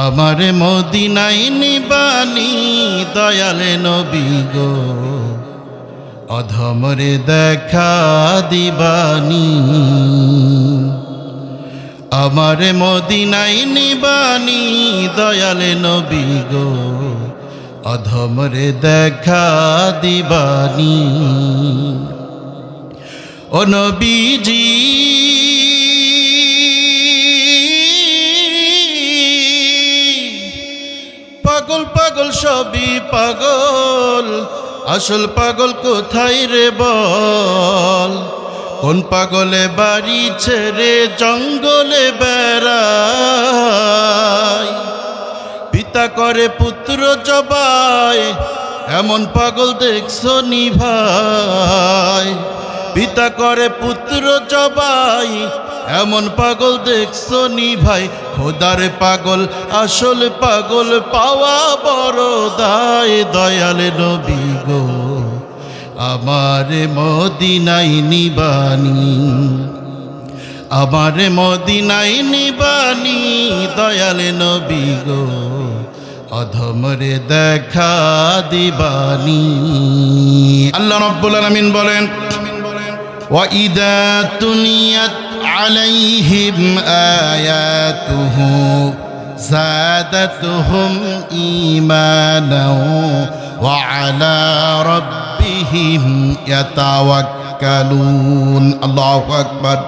আমার মদিনায় নিবানি দয়ালে নবী গো, অধমরে দেখা দিবানি। আমার মদিনায় নিবানি দয়ালে নবী গো, অধমরে দেখা দিবানি। ও নবীজি পাগল পাগল সবই পাগল, আসল পাগল কোথায় রে বল? কোন পাগলে বাড়ি ছেড়ে জঙ্গলে বেড়ায়, পিতা করে পুত্র জবাই, এমন পাগল দেখছো নি ভাই? পিতা করে পুত্র জবাই, এমন পাগল দেখছো নি ভাই? খোদার পাগল আসল পাগল পাওয়া বড় দায়। দয়ালে নবী গো, আমার মদিনায় নিবানি, আমার মদিনায় নিবানি দয়ালে নবী গো, অধমরে দেখা দিবানি। আল্লাহ রাব্বুল আলামিন বলেন, وَإِذَا تُلِيَتْ عَلَيْهِمْ آيَاتُهُ زَادَتْهُمْ إِيمَانًا وَعَلَى رَبِّهِمْ يَتَوَكَّلُونَ। আল্লাহু আকবার।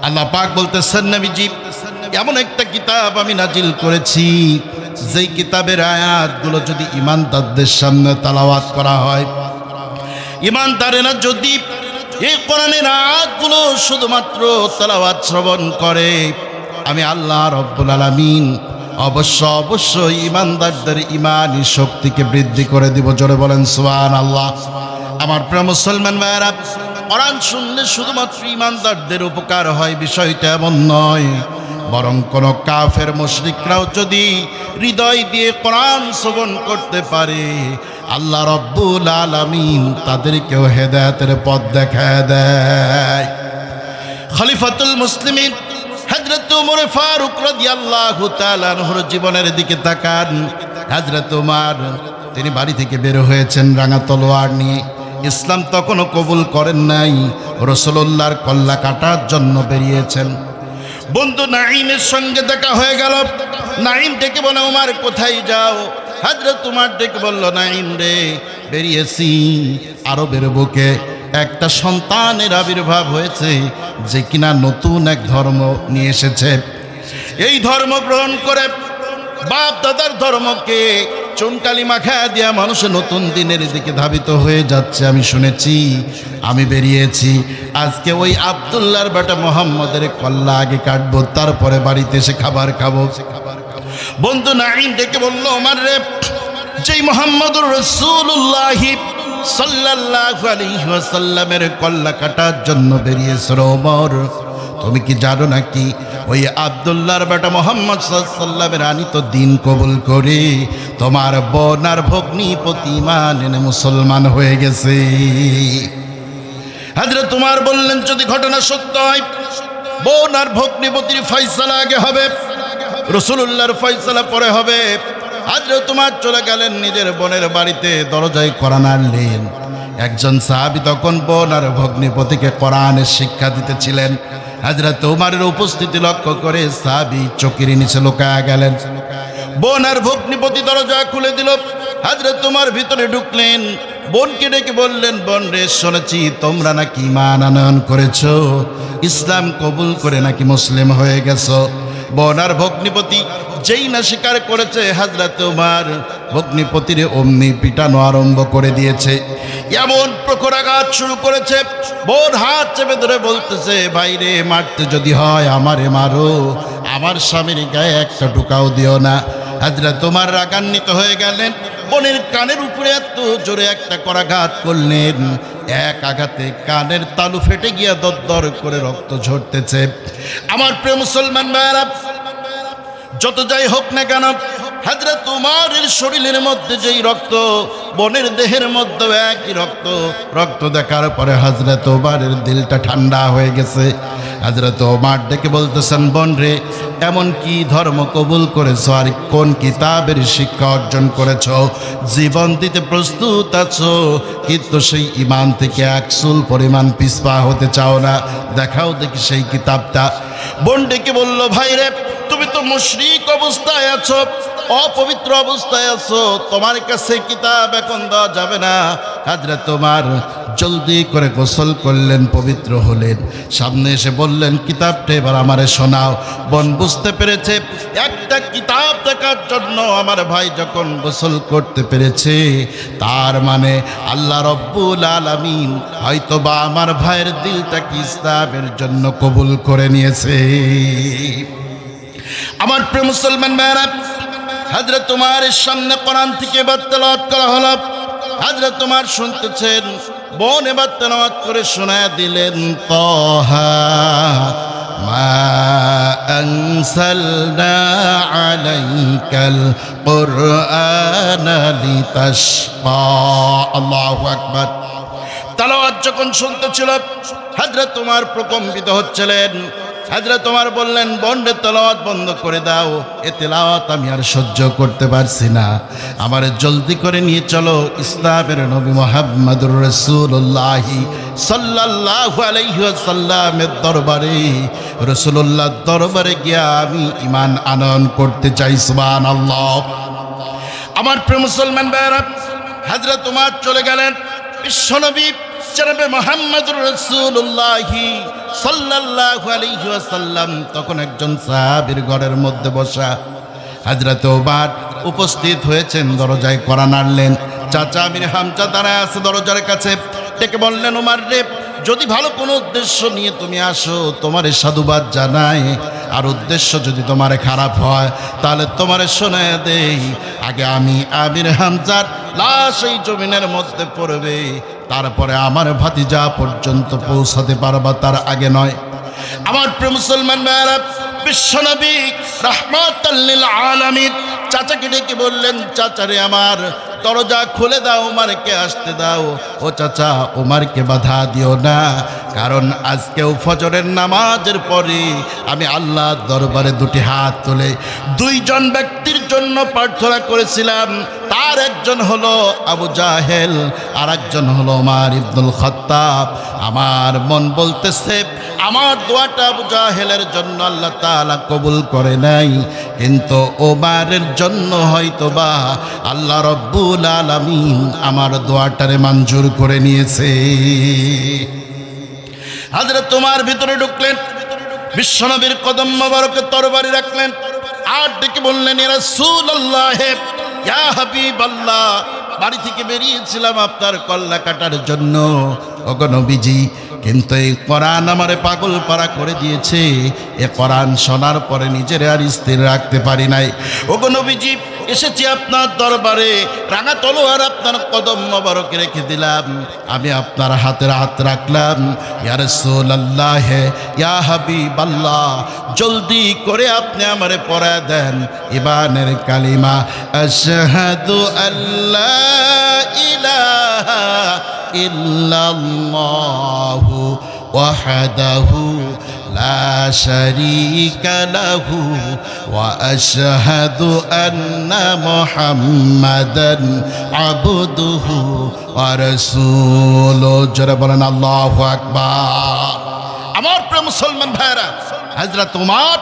আল্লাহ পাক বলতেছেন, নবীজি এমন একটা কিতাব আমি নাজিল করেছি, যেই কিতাবের আয়াতগুলো যদি ঈমানদারদের সামনে তেলাওয়াত করা হয়, ঈমানদারেরা যদি এই কোরআনের আয়াতগুলো শুধুমাত্র তেলাওয়াত শ্রবণ করে, আমি আল্লাহ রাব্বুল আলামিন অবশ্যই ঈমানদারদের ঈমানি শক্তিকে বৃদ্ধি করে দিব। জোরে বলেন সুবহানাল্লাহ। আমার প্রিয় মুসলমান ভাইরা, কোরআন শুনলে শুধুমাত্র ঈমানদারদের উপকার হয় বিষয়টা এমন নয়, বরং কোন কাফের মুশরিকরাও যদি হৃদয় দিয়ে কোরআন শ্রবণ করতে পারে, আল্লাহ রাব্বুল আলামিন তাদেরকেও হেদায়েতের পথ দেখায় দেয়। খলিফাতুল মুসলিমিন হযরত ওমর ফারুক রাদিয়াল্লাহু তাআলা আনহুর জীবনের দিকে তাকান। হযরত ওমর তিনি বাড়ি থেকে বের হয়েছেন রাঙা তলোয়ার নিয়ে। ইসলাম তখনও কবুল করেন নাই, রাসূলুল্লাহর কল্লা কাটার জন্য বেরিয়েছেন। বন্ধু নাঈমের সঙ্গে দেখা হয়ে গেল। নাঈম ডেকে বলে, ওমর কোথায় যাও? হযরত ওমর ডেকে বলল, নাঈম রে, বেরিয়েছি আরবের বুকে একটা সন্তানের আবির্ভাব হয়েছে, যে কিনা নতুন এক ধর্ম নিয়ে এসেছে। এই ধর্ম গ্রহণ করে বাপ দাদার ধর্মকে চুনকালি মাখায়া দিয়া মানুষ নতুন দিনের দিকে ধাবিত হয়ে যাচ্ছে আমি শুনেছি। আমি বেরিয়েছি আজকে ওই আব্দুল্লাহর বেটা মোহাম্মদের কল্লা আগে কাটবো, তারপরে বাড়িতে এসে খাবার খাবো। বন্ধু নাঈম ডেকে বলল, ওমর রে, যেই মুহাম্মদুর রাসূলুল্লাহ সাল্লাল্লাহু আলাইহি ওয়াসাল্লামের কল্লা কাটার জন্য বেরিয়েছো ওমর, তুমি কি জানো নাকি ওই আব্দুল্লাহর বেটা মোহাম্মদ সাল্লাল্লাহু আলাইহি ওয়াসাল্লামের আনিত দিন কবুল করে তোমার বোন আর ভগ্নী প্রতি ঈমান এনে মুসলমান হয়ে গেছে। হযরত ওমর বললেন, যদি ঘটনা সত্য হয়, বোন আর ভগ্নীপতির ফয়সালা আগে হবে, রাসূলুল্লাহর ফয়সালা পরে হবে। হযরত ওমর চলে গেলেন নিজের বোনের বাড়িতে, দরজায় কোরআন আনলেন। একজন সাহাবী তখন বোন আর ভগ্নীপতিকে কোরআনের শিক্ষা দিতেছিলেন। হযরত ওমরের উপস্থিতি লক্ষ্য করে সাহাবী চকির নিচে লুকায়া গেলেন। বোন আর ভগ্নীপতি দরজা খুলে দিল। হযরত ওমর ভিতরে ঢুকলেন, বোনকে ডেকে বললেন, বোন রে, শুনেছি তোমরা নাকি ঈমান আনয়ন করেছো, ইসলাম কবুল করে নাকি মুসলিম হয়ে গেছো। বোন আর ভগ্নীপতি যেই না স্বীকার করেছে, হযরত ওমর ভগ্নীপতিরে অমনি পিটানো আরম্ভ করে দিয়েছে। এমন প্রখরাঘাত শুরু করেছে, বোন হাত চেপে ধরে বলতেছে, ভাই রে, মারতে যদি হয় আমারে মারো, আমার স্বামীর গায়ে একটা টুকাও দিও না। হযরত ওমর রাগান্বিত হয়ে গেলেন, বোনের কানের উপরে এত জোরে একটা করাঘাত করলেন, এক আঘাতে কানের তালু ফেটে গিয়া দরদর করে রক্ত ঝরতেছে। আমার প্রিয় মুসলমান ভাইরা, যত যাই হোক না কেন, হযরত ওমরের শরীরের মধ্যে যেই রক্ত, বোনের দেহের মধ্যে একই রক্ত। রক্ত দেখার পরে হযরত ওমরের দিলটা ঠান্ডা হয়ে গেছে। হযরত ওমর ডেকে বলতেছেন, বোন রে, এমন কি ধর্ম কবুল করেছো আর কোন কিতাবের শিক্ষা অর্জন করেছো? জীবন দিতে প্রস্তুত আছো, কিন্তু সেই ঈমান থেকে এক চুল পরিমাণ পিছপা হতে চাও না। দেখাও দেখি সেই কিতাবটা। বোন ডেকে বলল, ভাই রে, তুমি তো মুশরিক অবস্থায় আছো, অপবিত্র অবস্থায় আছো, তোমার কাছে কিতাব এখন দেওয়া যাবে না। হযরত ওমর জলদি করে গোসল করলেন, পবিত্র হলেন, সামনে এসে বললেন, কিতাবটা এবার আমারে শোনাও। বোন বুঝতে পেরেছে একটা কিতাব দেখার জন্য আমার ভাই যখন গোসল করতে পেরেছে, তার মানে আল্লাহ রব্বুল আলামিন হয়তোবা আমার ভাইয়ের দিলটাকে ইসলামের জন্য কবুল করে নিয়েছে। আমার প্রিয় মুসলমান ভাইরা, হযরত ওমরের সামনে কোরআন থেকে এবার তেলাওয়াত করা হলো। হযরত ওমর শুনতেছেন, বোন এবার তেলাওয়াত করে শোনায়া দিলেন, তাহা মা আনসালনা আলাইকাল কুরআনা লিতাশকা। আল্লাহু আকবার। তেলাওয়াত যখন শুনতেছিল, হযরত ওমর প্রকম্পিত হচ্ছিলেন। হযরত ওমর বললেন, বন্ডে তেলাওয়াত বন্ধ করে দাও, এ তেলাওয়াত আমি আর সহ্য করতে পারছি না, আমার জলদি করে নিয়ে চলো ইসলামের নবী মুহাম্মদুর রাসূলুল্লাহ সাল্লাল্লাহু আলাইহি ওয়াসাল্লামের দরবারে। রাসূলুল্লাহর দরবারে গিয়ে আমি ঈমান আনয়ন করতে চাই। সুবহানাল্লাহ। আমার প্রিয় মুসলমান ভাইরা, হযরত ওমর চলে গেলেন। বিশ্বনবী জনাবে মুহাম্মদুর রাসূলুল্লাহ সাল্লাল্লাহু আলাইহি ওয়াসাল্লাম তখন একজন সাহাবীর ঘরের মধ্যে বসা। হযরত ওমর উপস্থিত হয়েছেন, দরজায় কড়া নাড়লেন। চাচা আমির হামজা দাঁড়ায় আছে দরজার কাছে। ডেকে বললেন, ওমর রে, যদি ভালো কোনো উদ্দেশ্য নিয়ে তুমি আসো তোমারে সাধুবাদ জানাই, আর উদ্দেশ্য যদি তোমার খারাপ হয় তাহলে তোমারে শোনায় দেই, আগে আমি আমির হামজার লাশ এই জমিনের মধ্যে পড়বে, তারপরে আমার ভাতিজা পর্যন্ত পৌঁছাতে পারবা, তার আগে নয়। আমার প্রিয় মুসলমান ভাইরা, বিশ্বনবী রাহমাতাল লিল আলামিন চাচাকে ডেকে বললেন, চাচারে আমার দরজা খুলে দাও, ওমরকে আসতে দাও। ও চাচা, ওমরকে বাধা দিও না, কারণ আজকেও ফজরের নামাজের পরে আমি আল্লাহর দরবারে দুটি হাত তুলে দুইজন ব্যক্তির জন্য প্রার্থনা করেছিলাম। তার একজন হলো আবু জাহেল, আর একজন হলো ওমর ইবনুল খাত্তাব। আমার মন বলতেছে আমার দোয়াটা আবু জাহেলের জন্য আল্লাহ তাআলা কবুল করে নাই, কিন্তু ওমরের জন্য হয়তোবা আল্লাহ রব্বুল আলামিন আমার দোয়াটারে মঞ্জুর করে নিয়েছে। হযরত ওমর ভিতরে ঢুকলেন, বিশ্বনবীর কদম মোবারকে তরবারি রাখলেন, আর ডেকে বললেন, ইয়া রাসূলুল্লাহ, ইয়া হাবিবাল্লাহ, বাড়ি থেকে বেরিয়েছিলাম আপনার কল্লা কাটার জন্য, ওগো নবীজি, কিন্তু এই কোরআন আমারে পাগল পারা করে দিয়েছে। এ কোরআন শোনার পরে নিজের আর স্থির রাখতে পারি নাই। ওগো নবীজি, এসেছি আপনার দরবারে, রাঙা তলোয়ার আপনার কদম মোবারকে রেখে দিলাম, আমি আপনার হাতের হাত রাখলাম। ইয়া রাসূলুল্লাহ, ইয়া হাবিবাল্লাহ, জলদি করে আপনি আমারে পড়ায় দেন ঈমানের কালিমা, আশহাদু আল্লা ইলাহা ইল্লাল্লাহু ওয়াহদাহু লা শারীকা লাহু ওয়া আশহাদু আন্না মুহাম্মাদান আবদুহু ওয়া রাসূলুহু। জোরে বলেন আল্লাহু আকবার। আমার প্রিয় মুসলমান ভাইরা, হযরত ওমর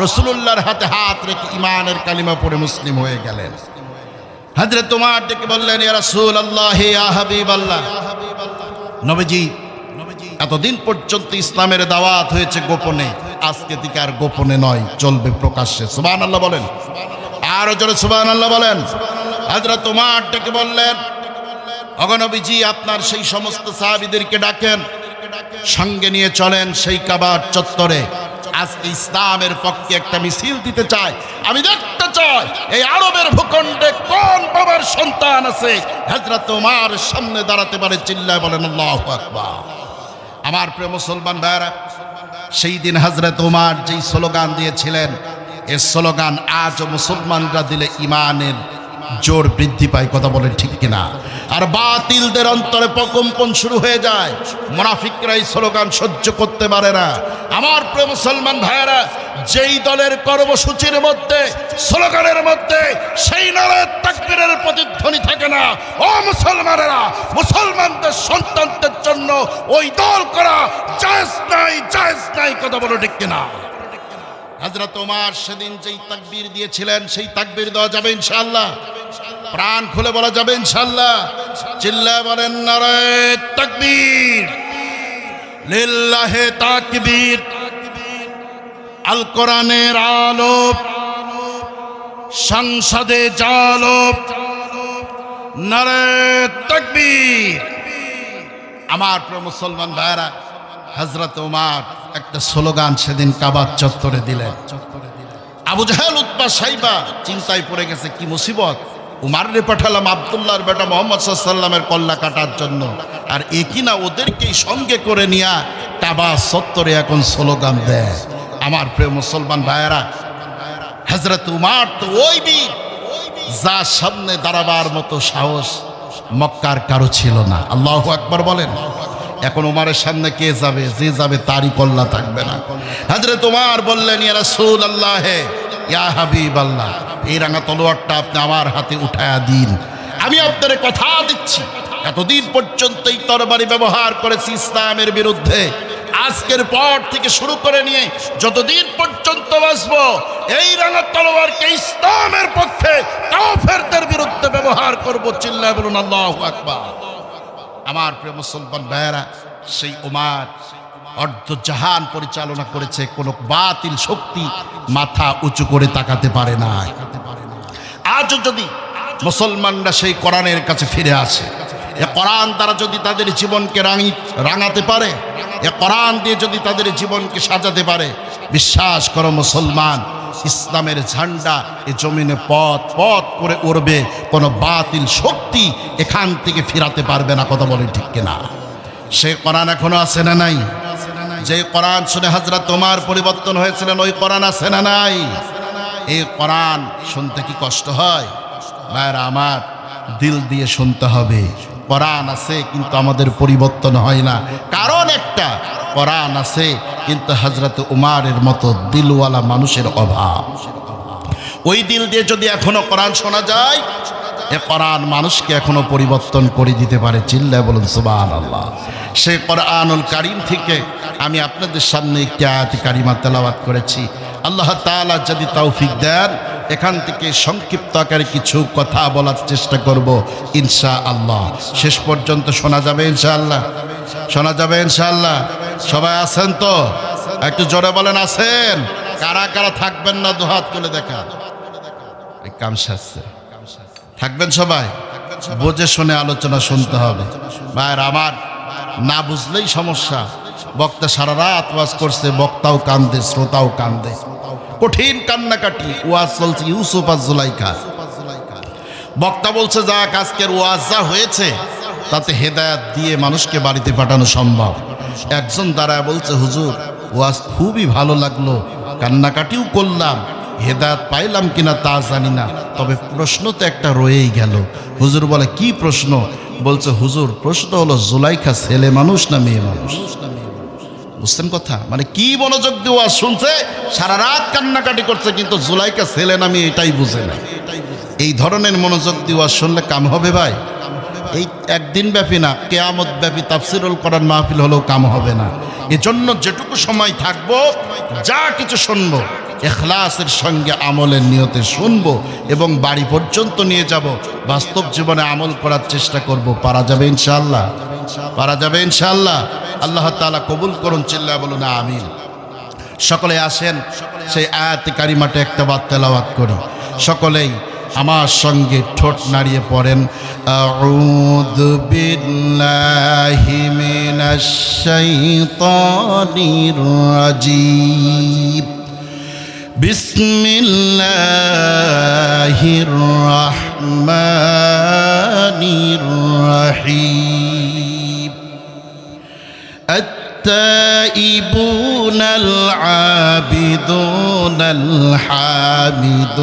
রাসূলুল্লাহর হাতে হাত রেখে ঈমানের কালিমা পড়ে মুসলিম হয়ে গেলেন। হযরত ওমর ডেকে বললেন, ইয়া রাসূলুল্লাহ, ইয়া হাবিবাল্লাহ, নবীজি, এতদিন পর্যন্ত ইসলামের দাওয়াত হয়েছে গোপনে, আজকে থেকে আর গোপনে নয়, চলবে প্রকাশ্যে। সুবহানাল্লাহ বলেন, আরো জোরে সুবহানাল্লাহ বলেন। হযরত ওমর ডেকে বললেন, ওগো নবীজি, আপনার সেই সমস্ত সাহাবীদেরকে ডাকেন, সঙ্গে নিয়ে চলেন সেই কাবার চত্বরে। আজকে ইসলামের পক্ষে একটা মিছিল দিতে চাই, আমি দেখতে চাই এই আরবের ভূখণ্ডে কোন বাবার সন্তান আছে হযরত ওমর সামনে দাঁড়াতে পারে। চিল্লায় বলেন আল্লাহু আকবার। আমার প্রিয় মুসলমান ভাইরা, সেই দিন হযরত ওমর যেই স্লোগান দিয়েছিলেন, এই স্লোগান আজও মুসলমানরা দিলে ঈমানের জোর বৃদ্ধি পায়, কথা বলেন ঠিক কিনা? আর বাতিলদের অন্তরে প্রকম্পন শুরু হয়ে যায়, মুনাফিকরা এই স্লোগান সহ্য করতে পারে না। আমার প্রিয় মুসলমান ভাইয়েরা, যেই দলের কর্মসূচির মধ্যে, স্লোগানের মধ্যে সেই নারায়ে তাকবীরের প্রতিধ্বনি থাকে না, ও মুসলমানেরা, মুসলমানদের সন্তানদের জন্য ওই দল করা জায়েজ নাই, জায়েজ নাই, কথা বলো ঠিক কিনা? হযরত ওমর সেদিন যেই তাকবীর দিয়েছিলেন সেই তাকবীর দেওয়া যাবে ইনশাআল্লাহ? প্রাণ খুলে বলা যাবে ইনশাআল্লাহ? চিল্লায়ে বলেন নারায়ে তাকবীর, লিল্লাহে তাকবীর। আল কোরআনের আলো, সংসদে জালো, নারায়ে তাকবীর। আমার প্রিয় মুসলমান ভাইরা, হযরত ওমর একটা স্লোগান সেদিন কাবার চত্বরে দিলেন। আবু জাহেল, উতবা, সাইবা চিন্তায় পড়ে গেছে, কি মুসিবত! উমারে পাঠালাম আব্দুল্লাহর বেটা মুহাম্মদ সাল্লাল্লাহু আলাইহি ওয়াসাল্লামের কল্লা কাটার জন্য, আর একই না ওদেরকেই সঙ্গে করে নিয়ে কাবা চত্বরে এখন স্লোগান দেয়। আমার প্রিয় মুসলমান ভাইয়েরা, হযরত উমর তো ওই বীর যার সামনে দাঁড়াবার মতো সাহস মক্কার কারো ছিল না। আল্লাহু আকবার বলেন। এখন উমারের সামনে কে যাবে? যে যাবে তারই কল্লা থাকবে না। হযরত উমর বললেন, ইয়া রাসূলুল্লাহ, ইয়া হাবিবাল্লাহ, এই রাঙা তলোয়ারটা আপনি আমার হাতে উঠায়া দিন। আমি আপনার কথা দিচ্ছি, এতদিন পর্যন্ত এই তরবারি ব্যবহার করেছি ইসলামের বিরুদ্ধে, আজকের পর থেকে শুরু করে নিয়ে যতদিন পর্যন্ত বাঁচবো এই রাঙা তলোয়ারকে ইসলামের পক্ষে কাফেরদের বিরুদ্ধে ব্যবহার করব। চিল্লায় বলুন আল্লাহু আকবার। আমার প্রিয় মুসলমান ভাইয়েরা, সেই ওমর অর্ধজাহান পরিচালনা করেছে, কোনো বাতিল শক্তি মাথা উঁচু করে তাকাতে পারে না। আজও যদি মুসলমানরা সেই কোরআনের কাছে ফিরে আসে, এ কোরআন দ্বারা যদি তাদের জীবনকে রাঙাতে পারে, এ কোরআন দিয়ে যদি তাদের জীবনকে সাজাতে পারে, বিশ্বাস করো মুসলমান, ইসলামের ঝান্ডা এ জমিনে পথ পথ করে উড়বে, কোনো বাতিল শক্তি এখান থেকে ফিরাতে পারবে না। কথা বলে ঠিক কিনা? সেই কোরআন এখনো আছে না নাই? যে কোরআন শুনে হযরত ওমর পরিবর্তন হয়েছিলেন, ওই কোরআন আছে না নাই? এই কোরআন শুনতে কি কষ্ট হয়? ভাইরা আমার, দিল দিয়ে শুনতে হবে। কোরআন আছে কিন্তু আমাদের পরিবর্তন হয় না, কারণ একটা, কোরআন আছে কিন্তু হযরত উমারের মতো দিলওয়ালা মানুষের অভাব। ওই দিল দিয়ে যদি এখনো কোরআন শোনা যায়, এ কোরআন মানুষকে এখনো পরিবর্তন করে দিতে পারে। চিল্লায় বলুন সুবহানাল্লাহ। সেই কোরআনুল কারীম থেকে আমি আপনাদের সামনে একটি আয়াত কারিমা তেলাওয়াত করেছি। আল্লাহ তাআলা যদি তৌফিক দেন, এখান থেকে সংক্ষিপ্ত আকারে কিছু কথা বলার চেষ্টা করব ইনশাআল্লাহ। শেষ পর্যন্ত শোনা যাবে ইনশাআল্লাহ? শোনা যাবে ইনশাআল্লাহ? সবাই আছেন তো? একটু জোরে বলেন আছেন? কারা কারা থাকবেন না দুহাত তুলে দেখা। এই কাম সাজছে, থাকবেন সবাই? বুঝে শুনে আলোচনা শুনতে হবে। ভাইয়ের আমার, না বুঝলেই সমস্যা। বক্তা সারা রাত ওয়াজ করছে, বক্তাও কান্দে, শ্রোতাও কান্দে, কঠিন কান্নাকাটি। ওয়াজ চলছে ইউসুফ আর জুলাইখা। বক্তা বলছে, যাক আজকের ওয়াজ যা হয়েছে তাতে হেদায়েত দিয়ে মানুষকে বাড়িতে পাঠানো সম্ভব। একজন দাঁড়ায় বলছে, হুজুর ওয়াজ খুবই ভালো লাগলো, কান্নাকাটিও করলাম, হেদায়েত পাইলাম কিনা তা জানি না, তবে প্রশ্ন তো একটা রয়েই গেল। হুজুর বলে, কি প্রশ্ন? বলছে, হুজুর প্রশ্ন হলো জুলাইখা ছেলে মানুষ না মেয়ে মানুষ? বুঝছেন কথা? মানে কি মনোযোগ দিয়ে ওয়াজ শুনছে, সারা রাত কান্নাকাটি করছে, কিন্তু জুলাইখা ছেলে না মেয়ে এটাই বুঝে না। এই ধরনের মনোযোগ দিয়ে ওয়াজ শুনলে কাম হবে ভাই? এই একদিন ব্যাপী না, কিয়ামত ব্যাপী তাফসীরুল কোরআন মাহফিল হলেও কাম হবে না। এজন্য যেটুকু সময় থাকবো, যা কিছু শুনবো ইখলাসের সঙ্গে আমলের নিয়তে শুনবো এবং বাড়ি পর্যন্ত নিয়ে যাব, বাস্তব জীবনে আমল করার চেষ্টা করব। পারা যাবে ইনশাআল্লাহ? পারা যাবে ইনশাআল্লাহ? আল্লাহ তাআলা কবুল করুন। চিল্লায় বলুন আমিন। সকলে আসেন সেই আয়াতে কারিমাটা একটা বার তেলাওয়াত করি। সকলেই আমার সঙ্গে ঠোঁট নাড়িয়ে পড়েন, আউযু বিল্লাহি মিনাশ শাইতানির রাজীম, বিসমিল্লাহির রহমানির রহিম। التائبون العابدون الحامدون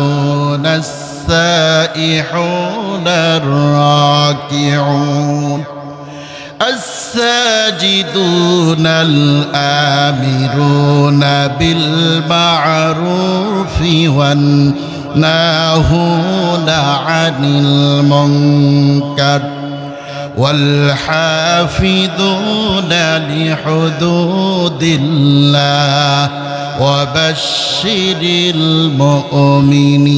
السائحون الراكعون الساجدون الآمرون بالمعروف والناهون عن المنكر والحافظون لحدود الله وبشر المؤمنين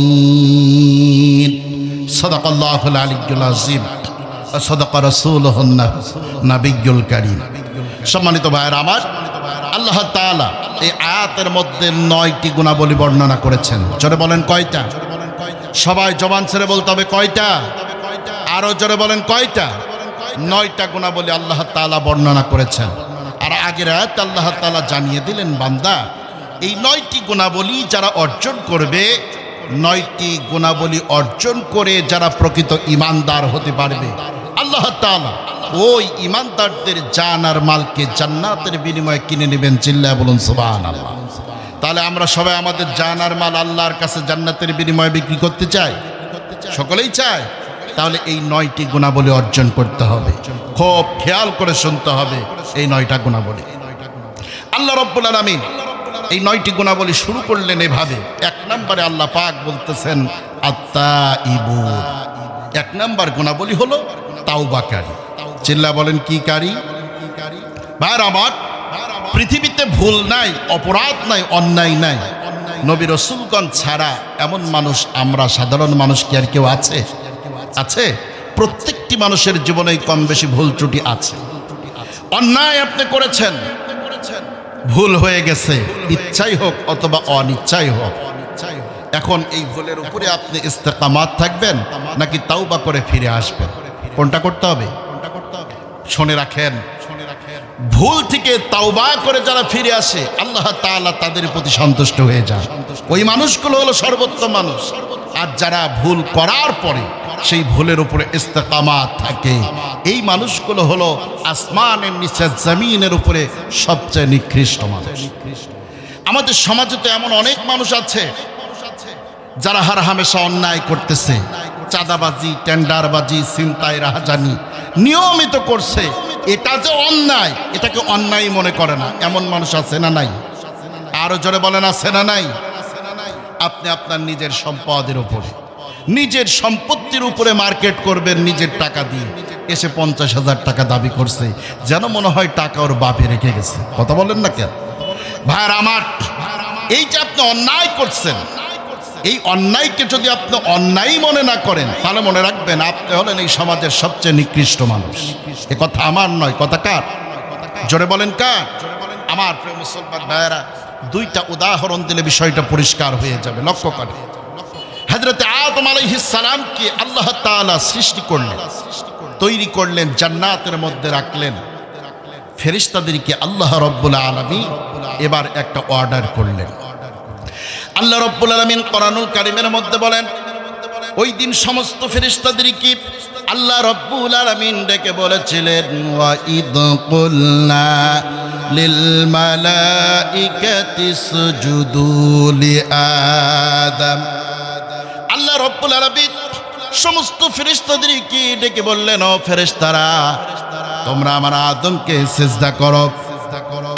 صدق الله العلي العظيم صدق رسوله النبي الكريم সম্মানিত ভাইরা আমার, আল্লাহ তাআলা এই আয়াতের মধ্যে 9টি গুণাবলী বর্ণনা করেছেন। জোরে বলেন কয়টা? সবাই জবান ছেড়ে বলতে হবে কয়টা? আরো জোরে বলেন কয়টা? 9টা গুণাবলী আল্লাহ তাআলা বর্ণনা করেছেন। আর আগের আয়াতে আল্লাহ তাআলা জানিয়ে দিলেন, বান্দা এই 9টি গুণাবলী যারা অর্জন করবে, 9টি গুণাবলী অর্জন করে যারা প্রকৃত ঈমানদার হতে পারবে, আল্লাহ তাআলা ওই ঈমানদারদের জান আর মালকে জান্নাতের বিনিময়ে কিনে নেবেন। চিল্লায় বলুন সুবহানাল্লাহ। তাহলে আমরা সবাই আমাদের জান আর মাল আল্লাহর কাছে জান্নাতের বিনিময়ে বিক্রি করতে চাই? সকলেই চায়। তাহলে এই 9টি গুণাবলী অর্জন করতে হবে। খুব খেয়াল করে শুনতে হবে এই 9টা গুণাবলী। আল্লাহ রাব্বুল আলামিন এই 9টি গুণাবলী শুরু করলেন এভাবে। 1 নম্বরে আল্লাহ পাক বলতেছেন আত-তাইবুন। 1 নম্বর গুণাবলী হলো তাওবাকারী। চিল্লা বলেন কি কারী? ভাইরা আমার, পৃথিবীতে ভুল নাই, অপরাধ নাই, অন্যায় নাই, নবী রাসূলগণ ছাড়া এমন মানুষ আমরা সাধারণ মানুষ কি আর কেউ আছে? আছে। প্রত্যেকটি মানুষের জীবনে কম বেশি ভুল ত্রুটি আছে। অন্যায় আপনি করেছেন, ভুল হয়ে গেছে, ইচ্ছাই হোক অথবা অনিচ্ছাই হোক। এখন এই ভুলের উপরে আপনি ইস্তেকামাত থাকবেন নাকি তাওবা করে ফিরে আসবেন? কোনটা করতে হবে? শুনে রাখেন, ভুল থেকে তাওবা করে যারা ফিরে আসে আল্লাহ তাআলা তাদের প্রতি সন্তুষ্ট হয়ে যান। ওই মানুষগুলো হলো সর্বোত্তম মানুষ। আর যারা ভুল করার পরে সেই ভুলের উপরে ইস্তেকামাত থাকে, এই মানুষগুলো হলো আসমানের নিচে জমিনের উপরে সবচেয়ে নিকৃষ্ট মানুষ। আমাদের সমাজে তো এমন অনেক মানুষ আছে যারা হার হামেশা অন্যায় করতেছে, চাঁদাবাজি, টেন্ডারবাজি, ছিনতাই, রাহাজানি নিয়মিত করছে। এটা যে অন্যায়, এটাকে অন্যায় মনে করে না, এমন মানুষ আছে না নাই? আরো জোরে বলেন আছে না নাই? আপনি আপনার নিজের সম্পদের উপরে, নিজের সম্পত্তির উপরে মার্কেট করবেন নিজের টাকা দিয়ে, এসে 50,000 টাকা দাবি করছে, যেন মনে হয় টাকা ওর বাপে রেখে গেছে। কথা বলেন না কেন? ভাইরা আমার, এই যে আপনি অন্যায় করছেন, এই অন্যায়কে যদি আপনি অন্যায় মনে না করেন, তাহলে মনে রাখবেন আপনি হলেন এই সমাজের সবচেয়ে নিকৃষ্ট মানুষ। এ কথা আমার নয়, কথা কার? জোরে বলেন কার? আমার প্রিয় মুসলমান ভাইয়েরা, 2টা উদাহরণ দিলে বিষয়টা পরিষ্কার হয়ে যাবে। লক্ষ্য করে, হযরত আদম আলাইহিস সালামকে আল্লাহ তাআলা সৃষ্টি করলেন, তৈরি করলেন, জান্নাতের মধ্যে রাখলেন। ফেরেশতাদেরকে আল্লাহ রাব্বুল আলামিন এবার একটা অর্ডার করলেন। আল্লাহ রাব্বুল আলামিন কোরআনুল কারীমের মধ্যে বলেন, ওই দিন সমস্ত ফেরেশতাদেরকে আল্লাহ রাব্বুল আলামিন ডেকে বলেছিলেন, ওয়া ইদ কুলনা লিল মালাইকাতি ইসজুদু লি আদম। আল্লাহ রাব্বুল আলামিন সমস্ত ফেরেশতাদেরকে ডেকে বললেন, ও ফেরেশতারা, তোমরা আমার আদমকে সিজদা করো।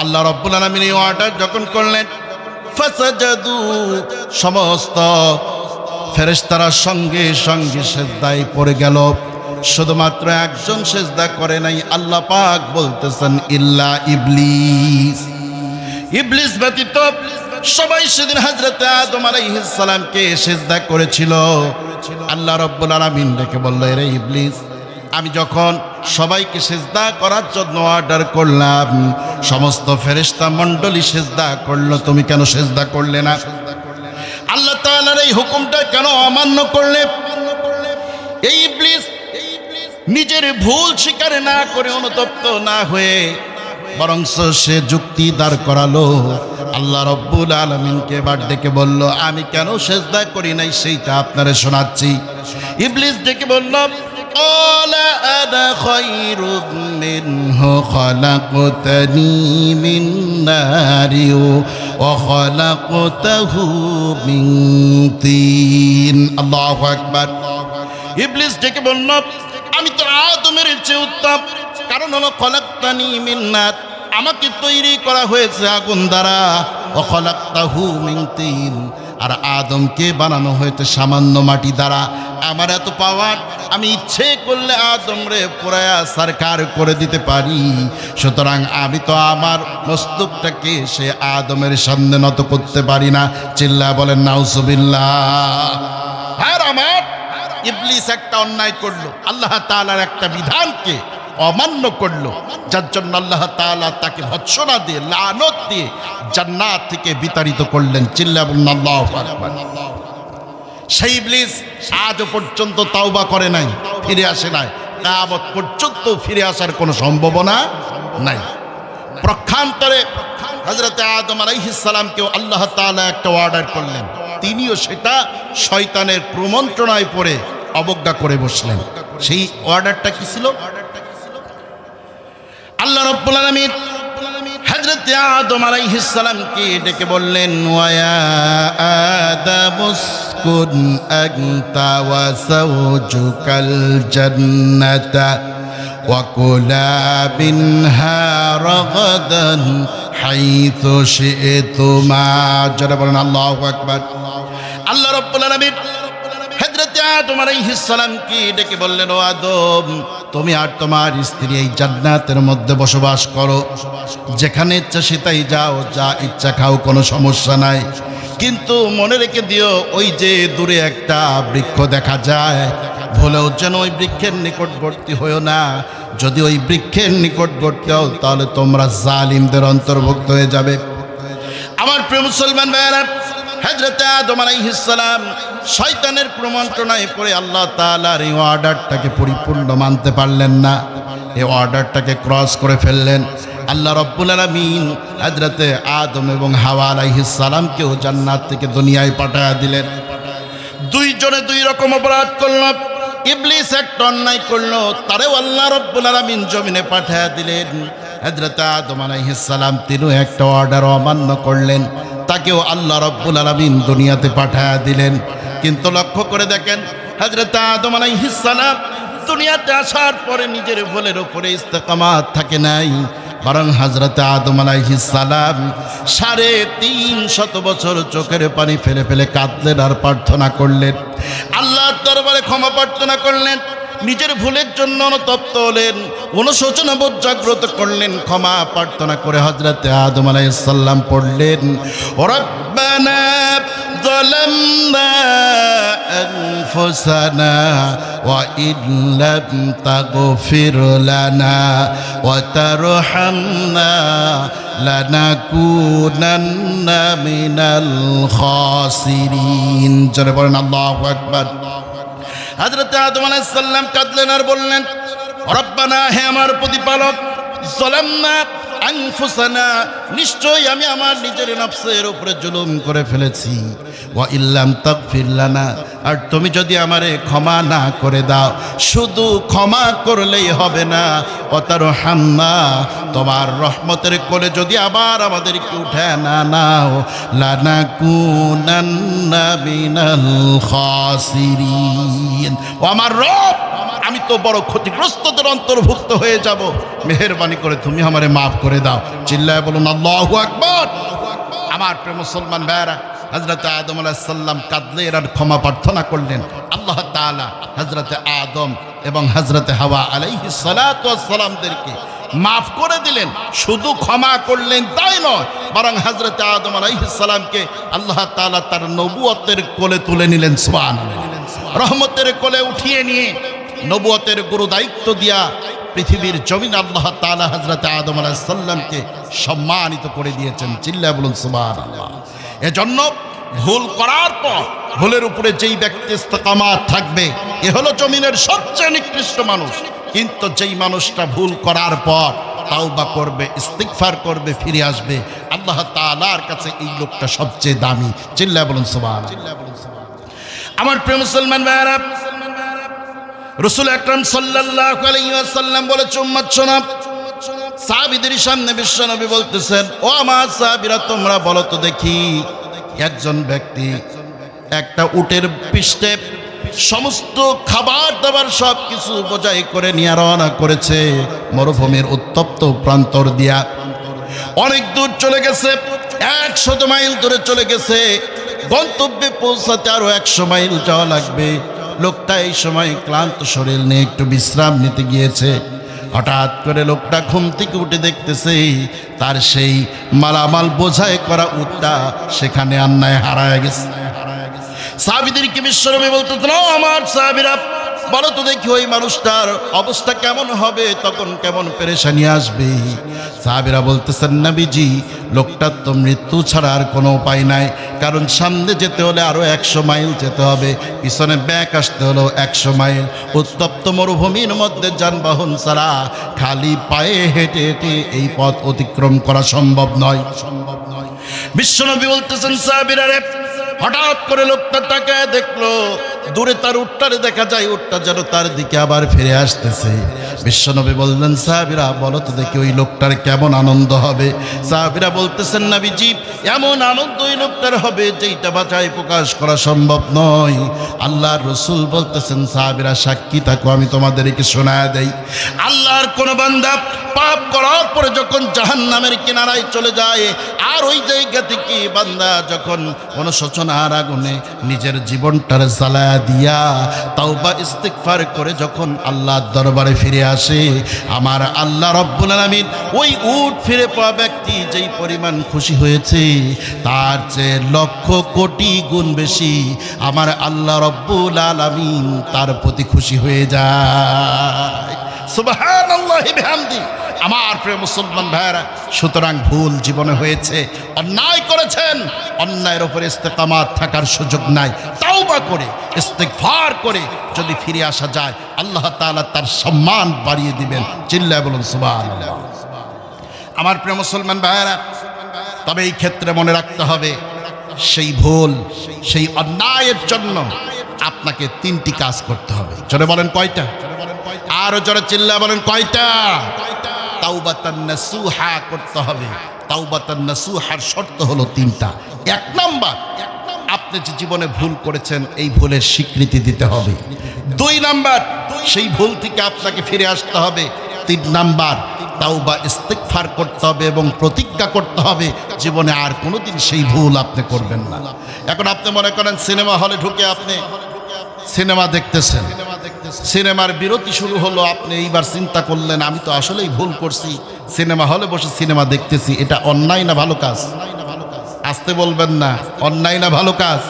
আল্লাহ রাব্বুল আলামিন এই অর্ডার যখন করলেন, ফাসাজাদু, সমস্ত ফেরেশতারা সঙ্গে সঙ্গে সিজদায় পড়ে গেল। শুধুমাত্র একজন সিজদা করে নাই। আল্লাহ পাক বলতেছেন, ইল্লা ইবলিস, ইবলিস ব্যতীত সবাই সেদিন হযরত আদম আলাইহিস সালামকে সিজদা করেছিল। আল্লাহ রাব্বুল আলামিন ডেকে বলল, রে ইবলিস, আমি যখন সবাইকে সিজদা করার জন্য অর্ডার করলাম, সমস্ত ফেরেশতা মণ্ডলী সিজদা করলো, তুমি কেন সিজদা করলে না? আল্লাহ তাআলার এই হুকুমটা কেন অমান্য করলে? এই ইবলিস নিজের ভুল স্বীকার না করে, অনুতপ্ত না হয়ে, বরং সে যুক্তি দাঁড় করালো। আল্লাহ রাব্বুল আলামিনকে এবার ডেকে বলল, আমি কেন সিজদা করি নাই সেইটা আপনারে শোনাচ্ছি। ইবলিস ডেকে বলল, قال أنا خير منه خلقتني من نار وخلقته من طين আল্লাহু আকবার। ইবলিস ডেকে বলল, আমি তো আদমের চেয়ে উত্তম, কারণ হলো খলাকতানি মিন নার, আমাকে তৈরি করা হয়েছে আগুন দ্বারা, ওয়া খলাকতাহু মিন তিন, আর আদমকে বানানো হয়েছে সামান্য মাটি দ্বারা। আমার এত পাওয়ার, আমি ইচ্ছে করলে আদমরে পোড়ায়া সরকার করে দিতে পারি। সুতরাং আমি তো আমার মস্তকটাকে সে আদমের সামনে নত করতে পারি না। চিল্লা বলেন নাউজুবিল্লাহ। আর আমার ইবলিস একটা অন্যায় করলো, আল্লাহ তাআলার একটা বিধানকে অমান্য করলো, যার জন্য আল্লাহ তাআলা তাকে ভৎসনা দিয়ে, লানত দিয়ে জান্নাত থেকে বিতাড়িত করলেন। চিল্লা বলেন আল্লাহু আকবার। সেই ইবলিস আজও পর্যন্ত তাওবা করে নাই, ফিরে আসে নাই, কিয়ামত পর্যন্ত ফিরে আসার কোনো সম্ভাবনা নাই। প্রক্ষান্তরে হযরত আদম আলাইহিস সালামকেও আল্লাহ তাআলা একটা অর্ডার করলেন, তিনিও সেটা শয়তানের প্রমন্ত্রণায় পড়ে অবজ্ঞা করে বসলেন। সেই অর্ডারটা কি ছিল? আল্লাহ রাব্বুল আলামিন হযরত আদম আলাইহিস সালামকে ডেকে বললেন, ওয়া আদামুসকুন আনতা ওয়া যাওজুকাল জান্নাতা ওয়া কুলা মিনহা রাগাদান হাইথু শি'তুমা। যারা বলেন আল্লাহু আকবার। আল্লাহ রাব্বুল আলামিন হযরত আদম আলাইহিস সালামকে ডেকে বললেন, ও আদম, তুমি আর তোমার স্ত্রী এই জান্নাতের মধ্যে বসবাস করো, যেখানে ইচ্ছা সেটাই যাও, যা ইচ্ছা খাও, কোনো সমস্যা নাই। কিন্তু মনে রেখে দিও, ওই যে দূরে একটা বৃক্ষ দেখা যায়, ভুলেও যেন ওই বৃক্ষের নিকটবর্তী হয়েও না। যদি ওই বৃক্ষের নিকটবর্তী হও, তাহলে তোমরা জালিমদের অন্তর্ভুক্ত হয়ে যাবে। আমার প্রিয় মুসলমান ভাইরা, হযরত আদম আলাইহিস সালাম শয়তানের প্রমন্ত্রণায় পড়ে আল্লাহ তাআলার এই অর্ডারটাকে পরিপূর্ণ মানতে পারলেন না। এই অর্ডারটাকে ক্রস করে ফেললেন। আল্লাহ রাব্বুল আলামিন হযরত আদম এবং হাওয়া আলাইহিস সালামকেও জান্নাত থেকে দুনিয়ায় পাঠিয়ে দিলেন। দুইজনে দুই রকম অপরাধ করল। ইবলিস একটা অন্যায় করলো, তারেও আল্লাহ রাব্বুল আলামিন জমিনে পাঠিয়ে দিলেন। হযরত আদম আলাইহিস সালাম তিনিও একটা অর্ডার অমান্য করলেন, তাকেও আল্লাহ রাব্বুল আলামিন দুনিয়াতে পাঠিয়ে দিলেন। কিন্তু লক্ষ্য করে দেখেন, হযরত আদম আলাইহিস সালাম দুনিয়াতে আসার পরে নিজের ভুলের উপরে ইস্তেকামাত থাকে নাই, বরং হযরত আদম আলাইহিস সালাম 350 বছর চোখের পানি ফেলে ফেলে কাঁদলেন আর প্রার্থনা করলেন, আল্লাহর দরবারে ক্ষমা প্রার্থনা করলেন, নিজের ভুলের জন্য অনুতপ্ত হলেন, অনুশোচনা বোধ জাগ্রত করলেন, ক্ষমা প্রার্থনা করে হযরত আদম আলাইহিস সালাম পড়লেন, রব্বানা যালামনা আনফুসানা ওয়া ইন লাম তাগফির লানা ওয়া তারহামনা লানাকুনান্না মিনাল খাসিরিন। জোরে বলেন আল্লাহু আকবার। হযরত আদম আলাইহিস সালাম কাঁদলেন আর বললেন, রব্বানা, হে আমার প্রতিপালক, যালামনা আনফুসানা, নিশ্চয়ই আমি আমার নিজের নফসের উপরে জুলুম করে ফেলেছি, ওয়া ইল্লাম তাগফির লানা, আর তুমি যদি আমারে ক্ষমা না করে দাও, শুধু ক্ষমা করলেই হবে না, ওয়া তারহামনা, তোমার রহমতের কোলে যদি আবার আমাদেরকে উঠায় না নাও, লানাকুনান্না মিনাল খাসিরিন, ও আমার রব, আমি তো বড় ক্ষতিগ্রস্তদের অন্তর্ভুক্ত হয়ে যাব, মেহেরবানি করে তুমি আমারে মাফ করে দাও। চিল্লায় বলুন আল্লাহু আকবার। আমার প্রিয় মুসলমান ভাইরা, হযরত আদম আলাইহিস সালাম কাঁদলেন আর ক্ষমা প্রার্থনা করলেন। আল্লাহ তাআলা হযরত আদম এবং হযরত হাওয়া আলাইহিস সালাতু ওয়াস সালামদেরকে মাফ করে দিলেন। শুধু ক্ষমা করলেন তাই নয়, বরং হযরত আদম আলাইহিস সালামকে আল্লাহ তাআলা তার নবুয়তের কোলে তুলে নিলেন। সুবহানাল্লাহ। রহমতের কোলে উঠিয়ে নিয়ে নবুয়তের গুরু দায়িত্ব দিয়া পৃথিবীর জমিন আল্লাহ তাআলা হযরত আদম আলাইহিস সালামকে সম্মানিত করে দিয়েছেন। চিল্লায় বলুন সুবহানাল্লাহ। এজন্য ভুল করার পর ভুলের উপরে যেই ব্যক্তি ইস্তেকামাত থাকবে, এ হলো জমিনের সবচেয়ে নিকৃষ্ট মানুষ। কিন্তু যেই মানুষটা ভুল করার পর তাওবা করবে, ইস্তিগফার করবে, ফিরে আসবে, আল্লাহ তাআলার কাছে এই লোকটা সবচেয়ে দামি। চিল্লায় বলুন সুবহানাল্লাহ। আমার প্রিয় মুসলমান ভাইরা, রাসূল আকরাম সাল্লাল্লাহু আলাইহি ওয়াসাল্লাম বলেছেন, উম্মত শোনো, সাহাবীদের সামনে বিশ্বনবী বলতেছেন, ও আমার সাহাবীরা তোমরা বলো তো দেখি, একজন ব্যক্তি একটা উটের পৃষ্ঠে সমস্ত খাবার দাবার সব কিছু বোঝাই করে নিয়ে রওনা করেছে মরুভূমির উত্তপ্ত প্রান্তর দিয়া। অনেক দূর চলে গেছে, 100 মাইল দূরে চলে গেছে। গন্তব্যে পৌঁছাতে আরো 100 মাইল যাওয়া লাগবে। লোকটা এই সময় ক্লান্ত শরীর নিয়ে একটু বিশ্রাম নিতে গিয়েছে। হঠাৎ করে লোকটা ঘুম থেকে উঠে দেখতেছে তার সেই মালামাল বোঝাই করা উটটা সেখানে আন্নায় হারায় গেছে। সাহাবীদেরকে বিশ্বনবী বলতেছেন, ও আমার সাহাবীরা বলো তো দেখি ওই মানুষটার অবস্থা কেমন হবে, তখন কেমন পেরেশানি আসবে। সাহাবীরা বলতেছেন, নবীজি লোকটার তো মৃত্যু ছাড়া আর কোনো উপায় নাই, কারণ সামনে যেতে হলে আরো 100 মাইল যেতে হবে, পিছনে ব্যাক আসতে হলো 100 মাইল। উত্তপ্ত মরুভূমির মধ্যে যানবাহন ছাড়া খালি পায়ে হেঁটে হেঁটে এই পথ অতিক্রম করা সম্ভব নয়। বিশ্বনবী বলতেছেন, সাহাবীরা রে, হঠাৎ করে লোকটা তাকায় দেখলো দূরে তার উটটারে দেখা যায়, উটটা যেন তার দিকে আবার ফিরে আসতেছে। বিশ্বনবী বললেন, সাহাবীরা বলো তো দেখি ওই লোকটার কেমন আনন্দ হবে। সাহাবীরা বলতেছেন, নবীজি এমন আনন্দ ওই লোকটার হবে যেটা বাঁচায় প্রকাশ করা সম্ভব নয়। আল্লাহর রাসূল বলতেছেন, সাহাবীরা সাক্ষী থাকো, আমি তোমাদেরকে শোনায় দেই। আল্লাহর কোন বান্দা পাপ করার পরে যখন জাহান্নামের কিনারায় চলে যায়, আর ওই জায়গা থেকে বান্দা যখন অনুশোচনার আগুনে নিজের জীবনটার জ্বালায়া দিয়া তাওবা ইস্তিগফার করে যখন আল্লাহর দরবারে ফিরে আসে, আমার আল্লাহ রব্বুল আলামিন ওই উট ফিরে পাওয়া ব্যক্তি যেই পরিমাণ খুশি হয়েছে তার চেয়ে লক্ষ কোটি গুণ বেশি আমার আল্লাহ রব্বুল আলামিন তার প্রতি খুশি হয়ে যায়। সুবহানাল্লাহি বিহামদি। আমার প্রিয় মুসলমান ভাইরা, সুতরাং ভুল জীবনে হয়েছে, অন্যায় করেছেন, অন্যায়ের উপরে ইস্তেকামাত থাকার সুযোগ নাই। তাওবা করে ইস্তিগফার করে যদি ফিরে আসা যায়, আল্লাহ তাআলা তার সম্মান বাড়িয়ে দিবেন। চিল্লায় বলুন সুবহানাল্লাহ। আমার প্রিয় মুসলমান ভাইরা, তবে এই ক্ষেত্রে মনে রাখতে হবে, সেই ভুল সেই অন্যায়ের জন্য আপনাকে 3টি কাজ করতে হবে। জোরে বলেন কয়টা? আরো জোরে চিল্লায় বলেন কয়টা? তাওবাতান নাসুহা করতে হবে। তাওবাতান নাসুহার শর্ত হলো 3টা। 1 নাম্বার, আপনি যে জীবনে ভুল করেছেন এই ভুলের স্বীকৃতি দিতে হবে। 2 নাম্বার, সেই ভুল থেকে আপনাকে ফিরে আসতে হবে। 3 নাম্বার, তাওবা ইস্তিগফার করতে হবে এবং প্রতিজ্ঞা করতে হবে জীবনে আর কোনোদিন সেই ভুল আপনি করবেন না। এখন আপনি মনে করেন সিনেমা হলে ঢুকে আপনি সিনেমা দেখতেছেন, সিনেমার বিরতি শুরু হলো, আপনি এইবার চিন্তা করলেন আমি তো আসলেই ভুল করছি, সিনেমা হলে বসে সিনেমা দেখতেছি, এটা অন্যায় না ভালো কাজ? আসতে বলবেন না, অন্যায় না ভালো কাজ?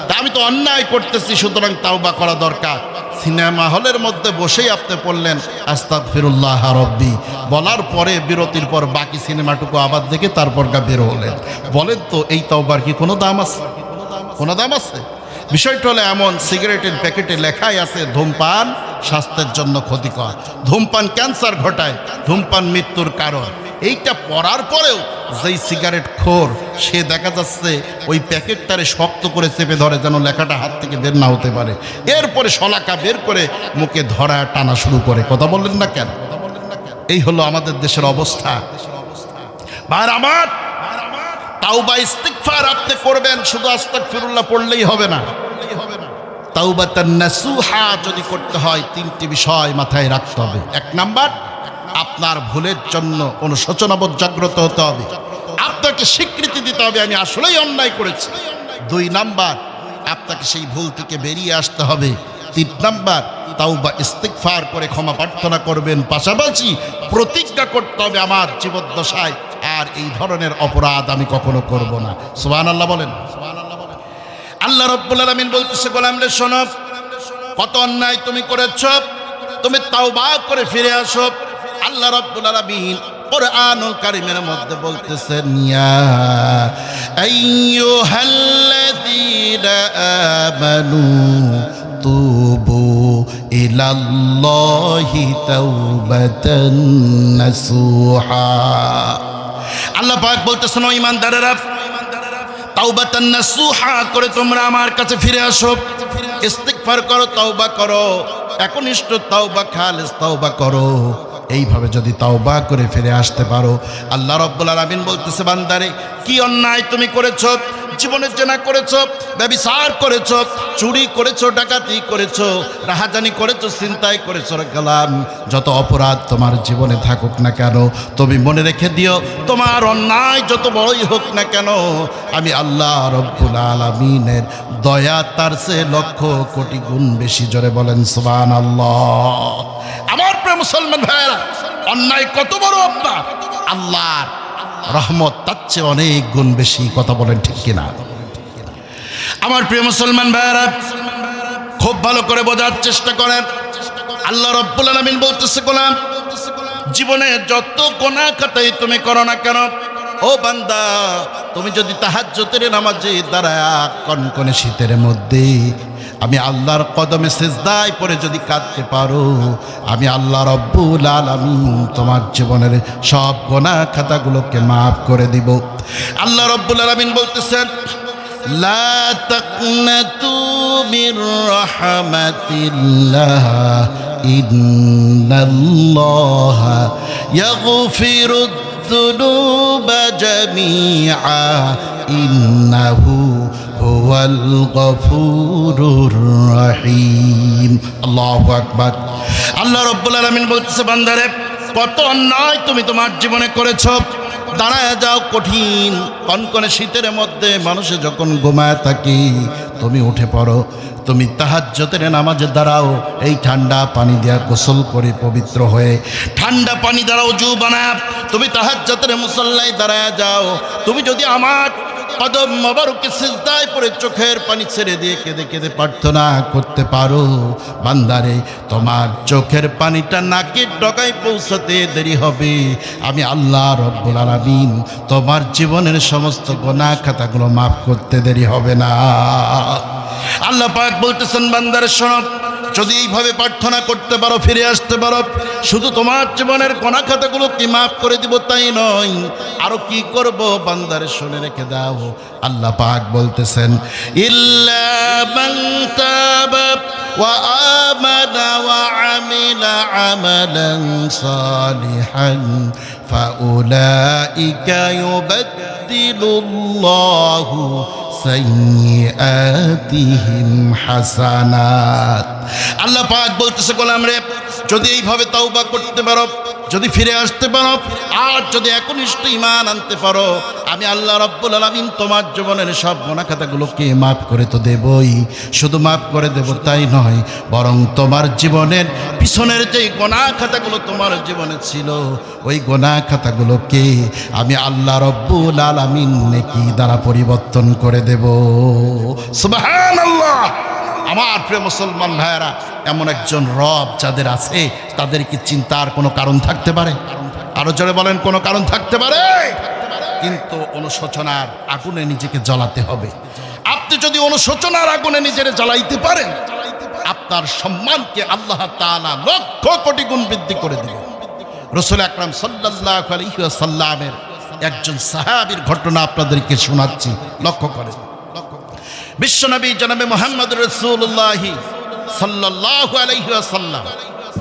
তা আমি তো অন্যায় করতেছি, সুতরাং তাওবা করা দরকার। সিনেমা হলের মধ্যে বসেই আপনি পড়লেন আস্তাগফিরুল্লাহ রব্বি, বলার পরে বিরতির পর বাকি সিনেমাটুকু আবার দেখে তারপর বের হলেন। বলেন তো এই তাওবার কি কোনো দাম আছে? কোনো দাম আছে? বিষয়টা হলো এমন, সিগারেটের প্যাকেটে লেখাই আছে ধূমপান স্বাস্থ্যের জন্য ক্ষতিকর, ধূমপান ক্যান্সার ঘটায়, ধূমপান মৃত্যুর কারণ। এইটা পড়ার পরেও যেই সিগারেট খোর সে দেখা যাচ্ছে ওই প্যাকেটটারে শক্ত করে চেপে ধরে যেন লেখাটা হাত থেকে বের না হতে পারে। এরপরে শলাকা বের করে মুখে ধরা টানা শুরু করে। কথা বললেন না কেন? এই হলো আমাদের দেশের অবস্থা। ভাইরা আমার, তাওবা ইস্তিগফার আপনি করবেন, শুধু আস্তাগফিরুল্লাহ পড়লেই হবে না। তাওবাতান নাসুহা যদি করতে হয় 3টি বিষয় মাথায় রাখতে হবে। 1 নাম্বার, আপনার ভুলের জন্য অনুশোচনাবোধ জাগ্রত হতে হবে, আপনাকে স্বীকৃতি দিতে হবে আমি আসলেই অন্যায় করেছি। 2 নাম্বার, আপনাকে সেই ভুল থেকে বেরিয়ে আসতে হবে। 3 নাম্বার, তাওবা ইস্তিগফার করে ক্ষমা প্রার্থনা করবেন, পাশাপাশি প্রতিজ্ঞা করতে হবে আমার জীবদ্দশায় আর এই ধরনের অপরাধ আমি কখনো করব না। সুবহানাল্লাহ বলেন। আল্লাহ রাব্বুল আলামিন বলতেছে, গোলাম রে শোনো, কত অন্যায় তুমি করেছ, তুমি তাওবা করে ফিরে আসো। আল্লাহ রাব্বুল আলামিন কুরআনুল কারীমের মধ্যে বলতেছেন, ইয়া আইয়ুহাল্লাযীনা আমানু তুবু ইলাল্লাহি তাওবাতান নাসুহা। আল্লাহ পাক বলতেছেন, ও ঈমানদারেরা, তাওবাতান নাসুহা করে তোমরা আমার কাছে ফিরে আসো, ইস্তিগফার করো, তাওবা করো, একনিষ্ঠ তাওবা, খালিস তাওবা করো। এইভাবে যদি তাওবা করে ফিরে আসতে পারো, আল্লাহ রাব্বুল আলামিন বলতেছে, বান্দারে কি অন্যায় তুমি করেছো, জীবনে জেনা করেছো, ব্যভিচার করেছো, চুরি করেছো, ডাকাতি করেছো, রাহাজানি করেছো, ছিনতাই করেছো, গেলাম যত অপরাধ তোমার জীবনে থাকুক না কেন, তুমি মনে রেখে দিও, তোমার অন্যায় যত বড়ই হোক না কেন, আমি আল্লাহ রাব্বুল আলামিনের দয়া তার চেয়ে লক্ষ কোটি গুণ বেশি। জোরে বলেন সুবহানাল্লাহ। আমার প্রিয় মুসলমান ভাইরা, অন্যায় কত বড় আপনার, আল্লাহর রহমত তার চেয়ে অনেক গুণ বেশি। কথা বলেন ঠিক কিনা? আমার প্রিয় মুসলমান ভাইরা, খুব ভালো করে বোঝার চেষ্টা করেন। আল্লাহ রাব্বুল আলামিন বলতেছে, গোলাম জীবনে যত গুনাহ খাতাই তুমি করো না কেন, ও বান্দা তুমি যদি তাহাজ্জুদের নামাজে দাঁড়ায়া কনকনে শীতের মধ্যে আমি আল্লাহর কদমে সিজদায় পড়ে যদি কাঁদতে পারো, আমি আল্লাহ রাব্বুল আলামিন তোমার জীবনের সব গুনাহ খাতাগুলোকে মাফ করে দিব। আল্লাহ রাব্বুল আলামিন বলতেছেন, লা তাকনাতু মির রাহমাতিল্লাহ ইন্নাল্লাহা ইয়াগফিরুদ যুনুবা জামিআ ইন্নাহু হুয়াল গফুরুর রহিম। আল্লাহু আকবার। আল্লাহ রাব্বুল আলামিন বলতেছে, বান্দারে কত অন্যায় তুমি তোমার জীবনে করেছো, দাঁড়ায় যাও কঠিন কনকনে শীতের মধ্যে মানুষে যখন ঘুমায় থাকে, তুমি উঠে পড়ো, তুমি তাহাজ্জুদের নামাজে দাঁড়াও, এই ঠান্ডা পানি দিয়া গোসল করে পবিত্র হয়ে ঠান্ডা পানি দ্বারা ওযু বানায় তুমি তাহাজ্জুদের মুসল্লায় দাঁড়ায় যাও। তুমি যদি আমার কদম মোবারকে সিজদায় পড়ে চোখের পানি ছেড়ে দিয়ে কেঁদে কেঁদে প্রার্থনা করতে পারো, বান্দারে তোমার চোখের পানিটা নাকের ডগায় পৌঁছাতে দেরি হবে, আমি আল্লাহ রাব্বুল আলামিন তোমার জীবনের সমস্ত গুনাহ খাতাগুলো মাফ করতে দেরি হবে না। আল্লাহ পাক বলতেছেন, বান্দারে শোনো, যদি এইভাবে প্রার্থনা করতে পারো, ফিরে আসতে পারো, শুধু তোমার জীবনের গুনাহ খাতাগুলো কি মাফ করে দিব তাই নয়, আরো কি করব বান্দারে শুনে রেখে দাও। আল্লাহ পাক বলতেছেন, ইল্লা মান তাবা ওয়া আমানা ওয়া আমিলা আমালান সালিহান ফাউলাইকা ইউবাদদিলুল্লাহু সাইয়্যাতিহিম হাসানাত। আল্লাহ পাক বলতেছে, গোলাম রে যদি এইভাবে তাওবা করতে পারো, যদি ফিরে আসতে পারো, আর যদি একনিষ্ঠ ঈমান আনতে পারো, আমি আল্লাহ রাব্বুল আলামিন তোমার জীবনের সব গুনাহ খাতাগুলোকে মাফ করে তো দেবই, শুধু মাফ করে দেব তাই নয়, বরং তোমার জীবনের পিছনের যে গুনাহ খাতাগুলো তোমার জীবনে ছিল, ওই গুনাহ খাতাগুলোকে আমি আল্লাহ রাব্বুল আলামিন নেকি দ্বারা পরিবর্তন করে দেব। সুবহানাল্লাহ। আমার প্রিয় মুসলমান ভাইয়েরা, এমন একজন রব যাদের আছে তাদের কি চিন্তার কোনো কারণ থাকতে পারে? আরো জোরে বলেন, কোনো কারণ থাকতে পারে? কিন্তু অনুশোচনার আগুনে নিজেকে জ্বালাতে হবে। আপনি যদি অনুশোচনার আগুনে নিজের জ্বালাইতে পারেন, আপনার সম্মানকে আল্লাহ তাআলা লক্ষ কোটি গুণ বৃদ্ধি করে দিবেন। রাসূল আকরাম সাল্লাল্লাহু আলাইহি ওয়াসাল্লামের একজন সাহাবীর ঘটনা আপনাদেরকে শোনাচ্ছি, লক্ষ্য করেন। বিশ্বনবী জনাবে মুহাম্মদ রাসূলুল্লাহ সাল্লাল্লাহু আলাইহি ওয়াসাল্লাম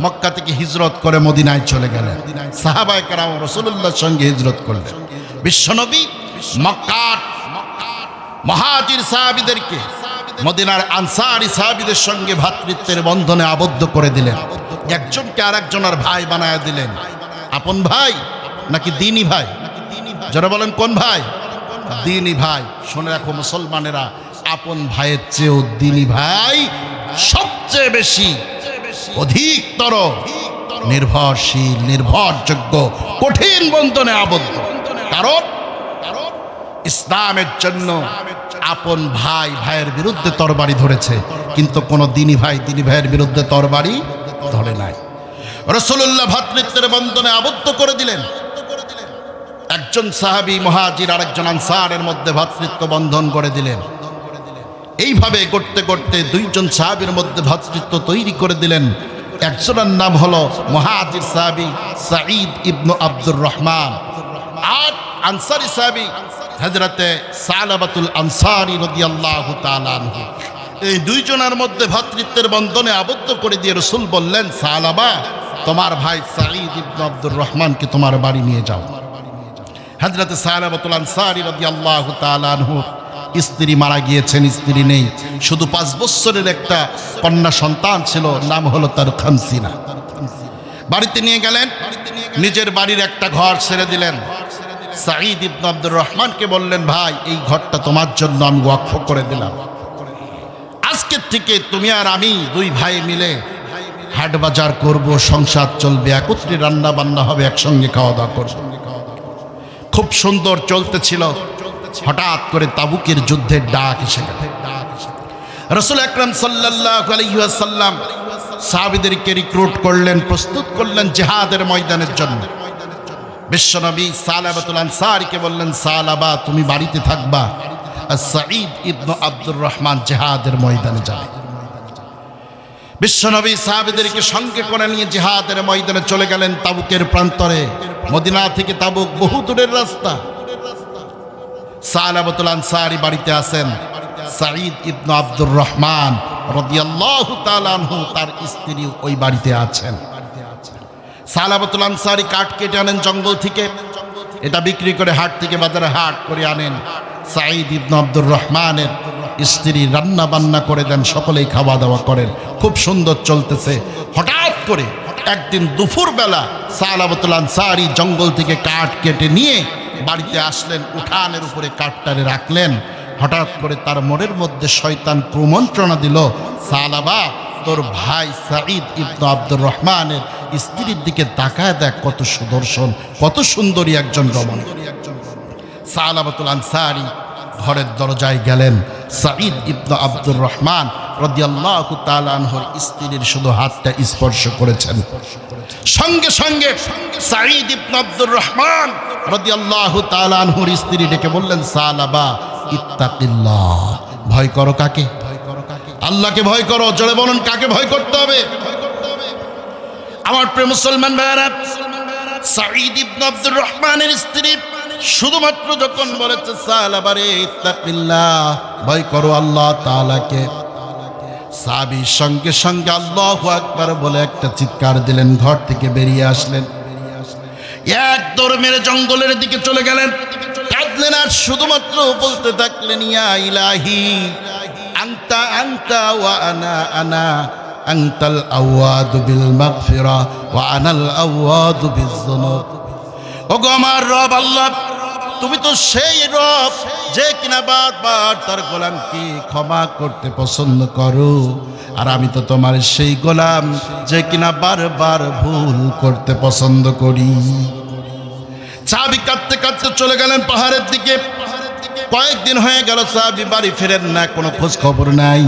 মক্কা থেকে হিজরত করে মদিনায় চলে গেলেন। সাহাবায়ে কেরাম রাসূলুল্লাহর সঙ্গে হিজরত করলেন। বিশ্বনবী মক্কার মুহাজির সাহাবীদেরকে মদিনার আনসারী সাহাবীদের সঙ্গে ভ্রাতৃত্বের বন্ধনে আবদ্ধ করে দিলেন। একজনকে আরেকজনের ভাই বানায় দিলেন। আপন ভাই নাকি দ্বীনি ভাই? যারা বলেন কোন ভাই? দ্বীনি ভাই। শুনে রাখো মুসলমানেরা, আপন ভাইয়ের চেয়েও দ্বীনি ভাই সবচেয়ে বেশি অধিকতর নির্ভরশীল, নির্ভরযোগ্য, কঠিন বন্ধনে আবদ্ধ। কারণ ইসলামের জন্য আপন ভাই ভাইয়ের বিরুদ্ধে তরবারি ধরেছে, কিন্তু কোনো দ্বীনি ভাই দ্বীনি ভাইয়ের বিরুদ্ধে তরবারি ধরে নাই। রাসূলুল্লাহ ভ্রাতৃত্বের বন্ধনে আবদ্ধ করে দিলেন। একজন সাহাবী মুহাজির আর একজন আনসারের মধ্যে ভ্রাতৃত্ব বন্ধন করে দিলেন। এইভাবে করতে করতে দুইজন সাহাবীর মধ্যে ভ্রাতৃত্ব তৈরি করে দিলেন। একজনের নাম হলো মুহাজির সাহাবী সাঈদ ইবনে আব্দুর রহমান, আর আনসারী সাহাবী হযরতে সালাবাতুল আনসারী রাদিয়াল্লাহু তাআলা আনহু। এই দুইজনের মধ্যে ভ্রাতৃত্বের বন্ধনে আবদ্ধ করে দিয়ে রাসূল বললেন, সালাবা তোমার ভাই সাঈদ ইবনে আব্দুর রহমানকে তোমার বাড়ি নিয়ে যাও। হযরত সালাবাতুল আনসারী রাদিয়াল্লাহু তাআলা আনহু স্ত্রী মারা গিয়েছেন, স্ত্রী নেই, শুধু 5 বছরের একটা কন্যা সন্তান ছিল, নাম হলো তার খামসিনা। বাড়িতে নিয়ে গেলেন, নিজের বাড়ির একটা ঘর ছেড়ে দিলেন। সাঈদ ইবনে আব্দুর রহমানকে বললেন, ভাই এই ঘরটা তোমার জন্য আমি ওয়াকফ করে দিলাম, আজকের থেকে তুমি আর আমি 2 ভাই মিলে হাট বাজার করব, সংসার চলবে, একত্রে রান্না বান্না হবে, একসঙ্গে খাওয়া দাওয়া করব। খুব সুন্দর চলতেছিল। হঠাৎ করে তাবুকের যুদ্ধের ডাক এসে গেল। রাসূল আকরাম সাল্লাল্লাহু আলাইহি ওয়াসাল্লাম সাহাবীদেরকে রিক্রুট করলেন, প্রস্তুত করলেন জিহাদের ময়দানের জন্য। বিশ্বনবী সালাবাতুল আনসারীকে বললেন, সালাবা তুমি বাড়িতে থাকবা, আর সাঈদ ইবনে আব্দুর রহমান জিহাদের ময়দানে যাবে। বিশ্বনবী সাহাবীদেরকে সঙ্গে করে নিয়ে জিহাদের ময়দানে চলে গেলেন। তাবুকের প্রান্তরে, মদিনা থেকে তাবুক বহু দূরের রাস্তা। সালাবাতুল আনসারী বাড়িতে আছেন, সাঈদ ইবনে আব্দুর রহমান রাদিয়াল্লাহু তাআলা আনহু তার স্ত্রী ওই বাড়িতে আছেন। সালাবাতুল আনসারী কাঠ কেটে আনেন জঙ্গল থেকে, এটা বিক্রি করে হাট থেকে বাজারে হাট করে আনেন। সাঈদ ইবনে আব্দুর রহমানের স্ত্রী রান্না বান্না করে দেন, সকলেই খাওয়া দাওয়া করেন, খুব সুন্দর চলতেছে। হঠাৎ করে একদিন দুপুরবেলা সালাবাতুল আনসারী জঙ্গল থেকে কাঠ কেটে নিয়ে বাড়িতে আসলেন, উঠানের উপরে কাঠটারে রাখলেন। হঠাৎ করে তার মনের মধ্যে শয়তান প্রমন্ত্রণা দিল, সালাবা তোর ভাই সাঈদ ইবনে আব্দুর রহমানের স্ত্রীর দিকে তাকায় দেখ, কত সুদর্শন, কত সুন্দরী একজন রমণী। সালাবাতুল আনসারী ঘরের দরজায় গেলেন। সাঈদ ইবনে আব্দুর রহমান রাদিয়াল্লাহু তাআলা আনহুর স্ত্রীর শুধু হাতটা স্পর্শ করেছেন, সঙ্গে সঙ্গে সাঈদ ইবনে আব্দুর রহমান রাদিয়াল্লাহু তাআলা আনহুর স্ত্রী ডেকে বললেন, সালাবা ইত্তাকিল্লাহ, ভয় করো কাকে? আল্লাহকে ভয় করো। জোরে বলুন, কাকে ভয় করতে হবে? আমার প্রিয় মুসলমান ভাইরা, সাঈদ ইবনে আব্দুর রহমানের স্ত্রী শুধুমাত্র যখন বলেছে, সালাবা রে ইত্তাকিল্লাহ, ভয় করো আল্লাহ তাআলাকে, সাহাবী সঙ্গে সঙ্গে আল্লাহু আকবার বলে একটা চিৎকার দিলেন, ঘর থেকে বেরিয়ে আসলেন, এক দৌড় মেরে জঙ্গলের দিকে চলে গেলেন। কাঁদলেন আর শুধুমাত্র বলতে থাকলেন, ইয়া ইলাহি আনতা আনতা ওয়া আনা আনা, আনতাল আওয়াদু বিল মাগফিরা ওয়া আনাল আওয়াদু বিয-যুনুব। ওগো আমার রব আল্লাহ, তুমি তো সেই রব যে কিনা বারবার তার গোলামকে ক্ষমা করতে পছন্দ করো, আর আমি তো তোমার সেই গোলাম যে কিনা বারবার ভুল করতে পছন্দ করি। সাহাবী কাঁদতে কাঁদতে চলে গেলেন পাহাড়ের দিকে। কয়েকদিন হয়ে গেল সাহাবী বাড়ি ফেরেন না, কোনো খোঁজ খবর নাই।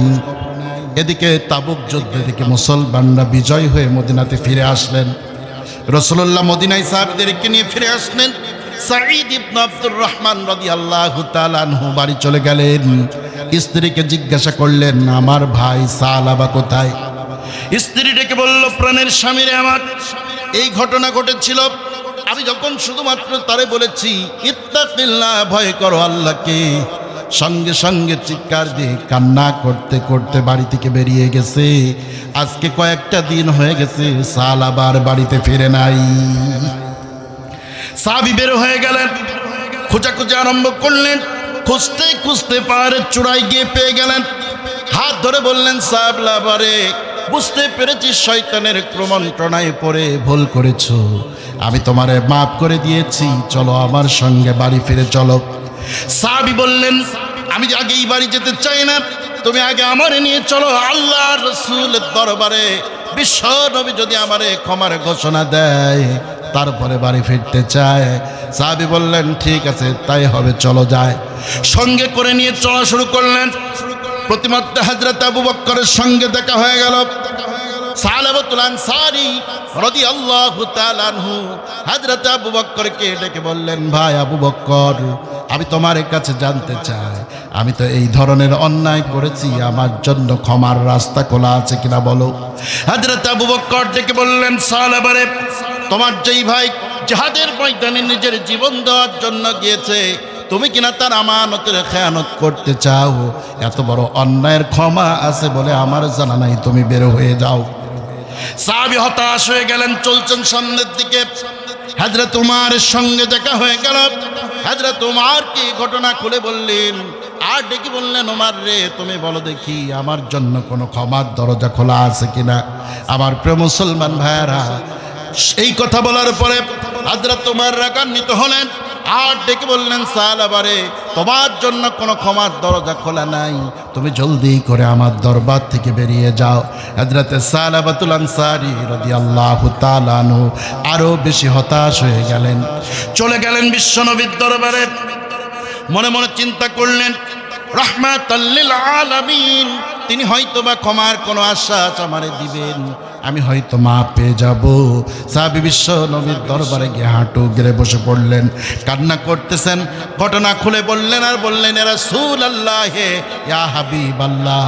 এদিকে তাবুক যুদ্ধে থেকে মুসলমানরা বিজয় হয়ে মদিনাতে ফিরে আসলেন। রাসূলুল্লাহ মদিনায় সাহাবীদেরকে নিয়ে ফিরে আসলেন। সাঈদ ইবনে আব্দুর রহমান রাদিয়াল্লাহু তাআলা আনহু বাড়ি চলে গেলেন। স্ত্রীকে জিজ্ঞাসা করলেন, আমার ভাই সালাবা কোথায়? স্ত্রী ডেকে বলল, প্রাণের স্বামী রে আমার, এই ঘটনা ঘটেছিল। আমি যখন শুধুমাত্র তারে বলেছি ইত্তাকিল্লাহ, ভয় করো আল্লাহকে, সঙ্গে সঙ্গে চিৎকার দিয়ে কান্না করতে করতে বাড়ি থেকে বেরিয়ে গেছে। আজকে কয়েকটা দিন হয়ে গেছে সালাবার বাড়িতে ফিরে নাই। সাহাবী বের হয়ে গেলেন, খোঁজাখুঁজি আরম্ভ করলেন। খুঁজতে খুঁজতে পাহাড়ের চূড়ায় গিয়ে পেয়ে গেলেন। হাত ধরে বললেন, সাহাবারে বুঝতে পেরেছি শয়তানের প্রমন্ত্রণায় পড়ে ভুল করেছো, আমি তোমারে মাফ করে দিয়েছি, চলো আমার সঙ্গে বাড়ি ফিরে চলো। সাহাবী বললেন, আমি আগেই বাড়ি যেতে চাই না, তুমি আগে আমারে নিয়ে চলো আল্লাহর রাসূলের দরবারে। বিশ্ব নবী যদি আমারে ক্ষমার ঘোষণা দেয় তারপরে বাড়ি ফিরতে চায়। সাহাবী বললেন, ঠিক আছে তাই হবে, চলো যায়। সঙ্গে করে নিয়ে চলা শুরু করলেন। প্রতিমাত্র হযরত আবু বকরের সঙ্গে দেখা হয়ে গেল। সালাবাতুল আনসারী রাদিয়াল্লাহু তাআলা আনহু হযরত আবু বকরকে ডেকে বললেন, ভাই আবু বকর, আমি তোমার কাছে জানতে চাই, আমি তো এই ধরনের অন্যায় করেছি, আমার জন্য ক্ষমার রাস্তা খোলা আছে কিনা বলো। হযরত আবু বকর ডেকে বললেন, সালাবারে, তোমার যেই ভাই জিহাদের ময়দানে নিজের জীবন দেওয়ার জন্য গিয়েছে, তুমি কিনা তার আমানতের খেয়ানত করতে চাও, এত বড় অন্যায়ের ক্ষমা আছে বলে আমার জানা নাই, তুমি বের হয়ে যাও। সাহাবী হতাশ হয়ে গেলেন, চলছেন সামনের দিকে। হযরত উমারের সঙ্গে দেখা হয়ে গেল। হযরত উমার কি ঘটনা খুলে বললেন, আর ডেকে বললেন, ওমর রে, তুমি বলো দেখি আমার জন্য কোনো ক্ষমার দরজা খোলা আছে কিনা। আমার প্রিয় মুসলমান ভাইয়েরা, এই কথা বলার পরে হযরত উমর রাগান্বিত হলেন, আর ডেকে বললেন, সাহাবা রে, তোমার জন্য কোনো ক্ষমার দরজা খোলা নাই, তুমি জলদি করে আমার দরবার থেকে বেরিয়ে যাও। হযরত সালাবাতুল আনসারী রাদিয়াল্লাহু তাআলা আনহু আরো বেশি হতাশ হয়ে গেলেন, চলে গেলেন বিশ্বনবীর দরবারে। মনে মনে চিন্তা করলেন, রাহমাতাল লিল আলামিন, তিনি হয়তোবা ক্ষমার কোনো আশ্বাস আমারে দিবেন, আমি হয়তো মাপ পেয়ে যাব। সাহাবী বিশ্ব নবীর দরবারে গিয়ে হাঁটু গেড়ে বসে পড়লেন, কান্না করতেছেন। ঘটনা খুলে বললেন আর বললেন, ইয়া রাসূলুল্লাহ, ইয়া হাবিবাল্লাহ,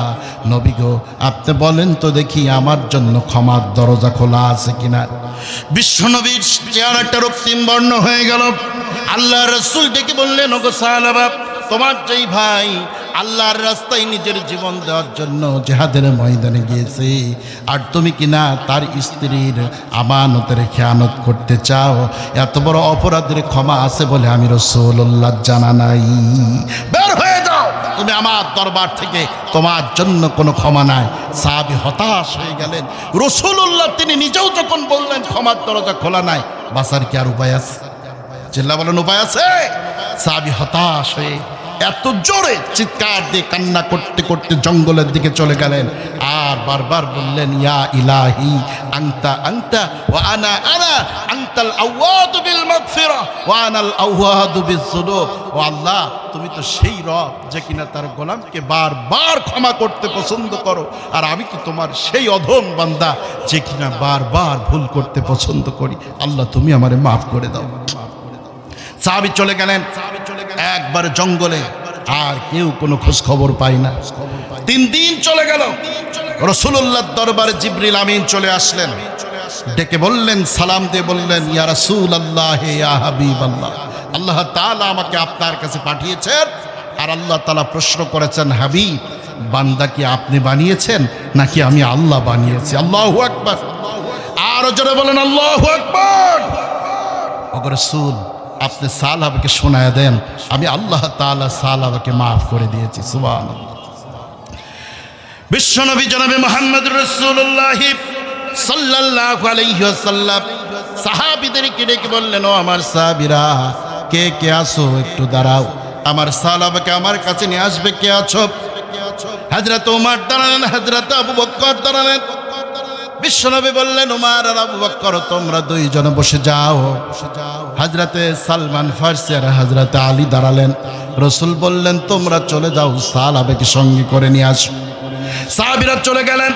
নবী গো, আপনি বলেন তো দেখি আমার জন্য ক্ষমার দরজা খোলা আছে কিনা। বিশ্ব নবীর চেহারাটা রক্তিম বর্ণ হয়ে গেল। আল্লাহর রাসূল ডেকে বললেন, ওগো সাহাবা, তোমার যেই ভাই আল্লাহর রাস্তায় নিজের জীবন দেওয়ার জন্য জিহাদের ময়দানে গিয়েছে, আর তুমি কিনা তার স্ত্রীর আমানতের খেয়ানত করতে চাও, এত বড় অপরাধের ক্ষমা আছে বলে আমি রাসূলুল্লাহ জানা নাই। বের হয়ে যাও তুমি আমার দরবার থেকে, তোমার জন্য কোনো ক্ষমা নাই। সাহাবী হতাশ হয়ে গেলেন। রাসূলুল্লাহ তিনি নিজেও যখন বললেন ক্ষমার দরজা খোলা নাই, বাঁচার কি আর উপায় আছে? চিল্লা বলেন, উপায় আছে? সাহাবী হতাশ হয়ে এত জোরে চিৎকার দিয়ে কান্না করতে করতে জঙ্গলের দিকে চলে গেলেন, আর বারবার বললেন, ইয়া ইলাহি আনতা আনতা ওয়া আনা আনা, আনতাল আওয়াদু বিল মাগফিরা ওয়া আনাল আওয়াদু বিযুনুব। ও আল্লাহ, তুমি তো সেই রব যে কিনা তার গোলামকে বারবার ক্ষমা করতে পছন্দ করো, আর আমি তো তোমার সেই অধম বান্দা যে কিনা বারবার ভুল করতে পছন্দ করি। আল্লাহ, তুমি আমারে মাফ করে দাও। সাহাবী চলে গেলেন একবার জঙ্গলে, আর কেউ কোনো খোঁজ খবর পায় না। 3 দিন চলে গেল। রাসূলুল্লাহর দরবারে জিবরিল আমিন চলে আসলেন, ডেকে বললেন, সালাম দিয়ে বললেন, ইয়া রাসূলুল্লাহ, ইয়া হাবিবাল্লাহ, আল্লাহ তাআলা আমাকে আপনার কাছে পাঠিয়েছেন, আর আল্লাহ তাআলা প্রশ্ন করেছেন, হাবিব, বান্দা কি আপনি বানিয়েছেন নাকি আমি আল্লাহ বানিয়েছি? আল্লাহু আকবার। আর জোরে বলেন, আল্লাহু আকবার। ওগো রাসূল, আপনি সাহাবাকে শোনায় দেন, আমি আল্লাহ তাআলা সাহাবাকে মাফ করে দিয়েছি। সুবহানাল্লাহ। বিশ্বনবী জনাবে মুহাম্মদুর রাসূলুল্লাহ সাল্লাল্লাহু আলাইহি ওয়াসাল্লাম সাহাবীদেরকে ডেকে বললেন, ও আমার সাহাবীরা, কে কে আছো একটু দাঁড়াও, আমার সাহাবাকে আমার কাছে নিয়ে আসবে। কে আছো? হযরত ওমর দাঁড়ালেন, হযরত আবু বকর দাঁড়ালেন। বিশ্বনবী বললেন, ওমর আর আবু বকর, তোমরা দুইজন বসে যাও। হযরতে সালমান ফারসি আর হযরতে আলী দাঁড়ালেন। রাসূল বললেন, তোমরা চলে যাও, সাহাবাকে সঙ্গে করে নিয়ে আসো। সাহাবীরা চলে গেলেন,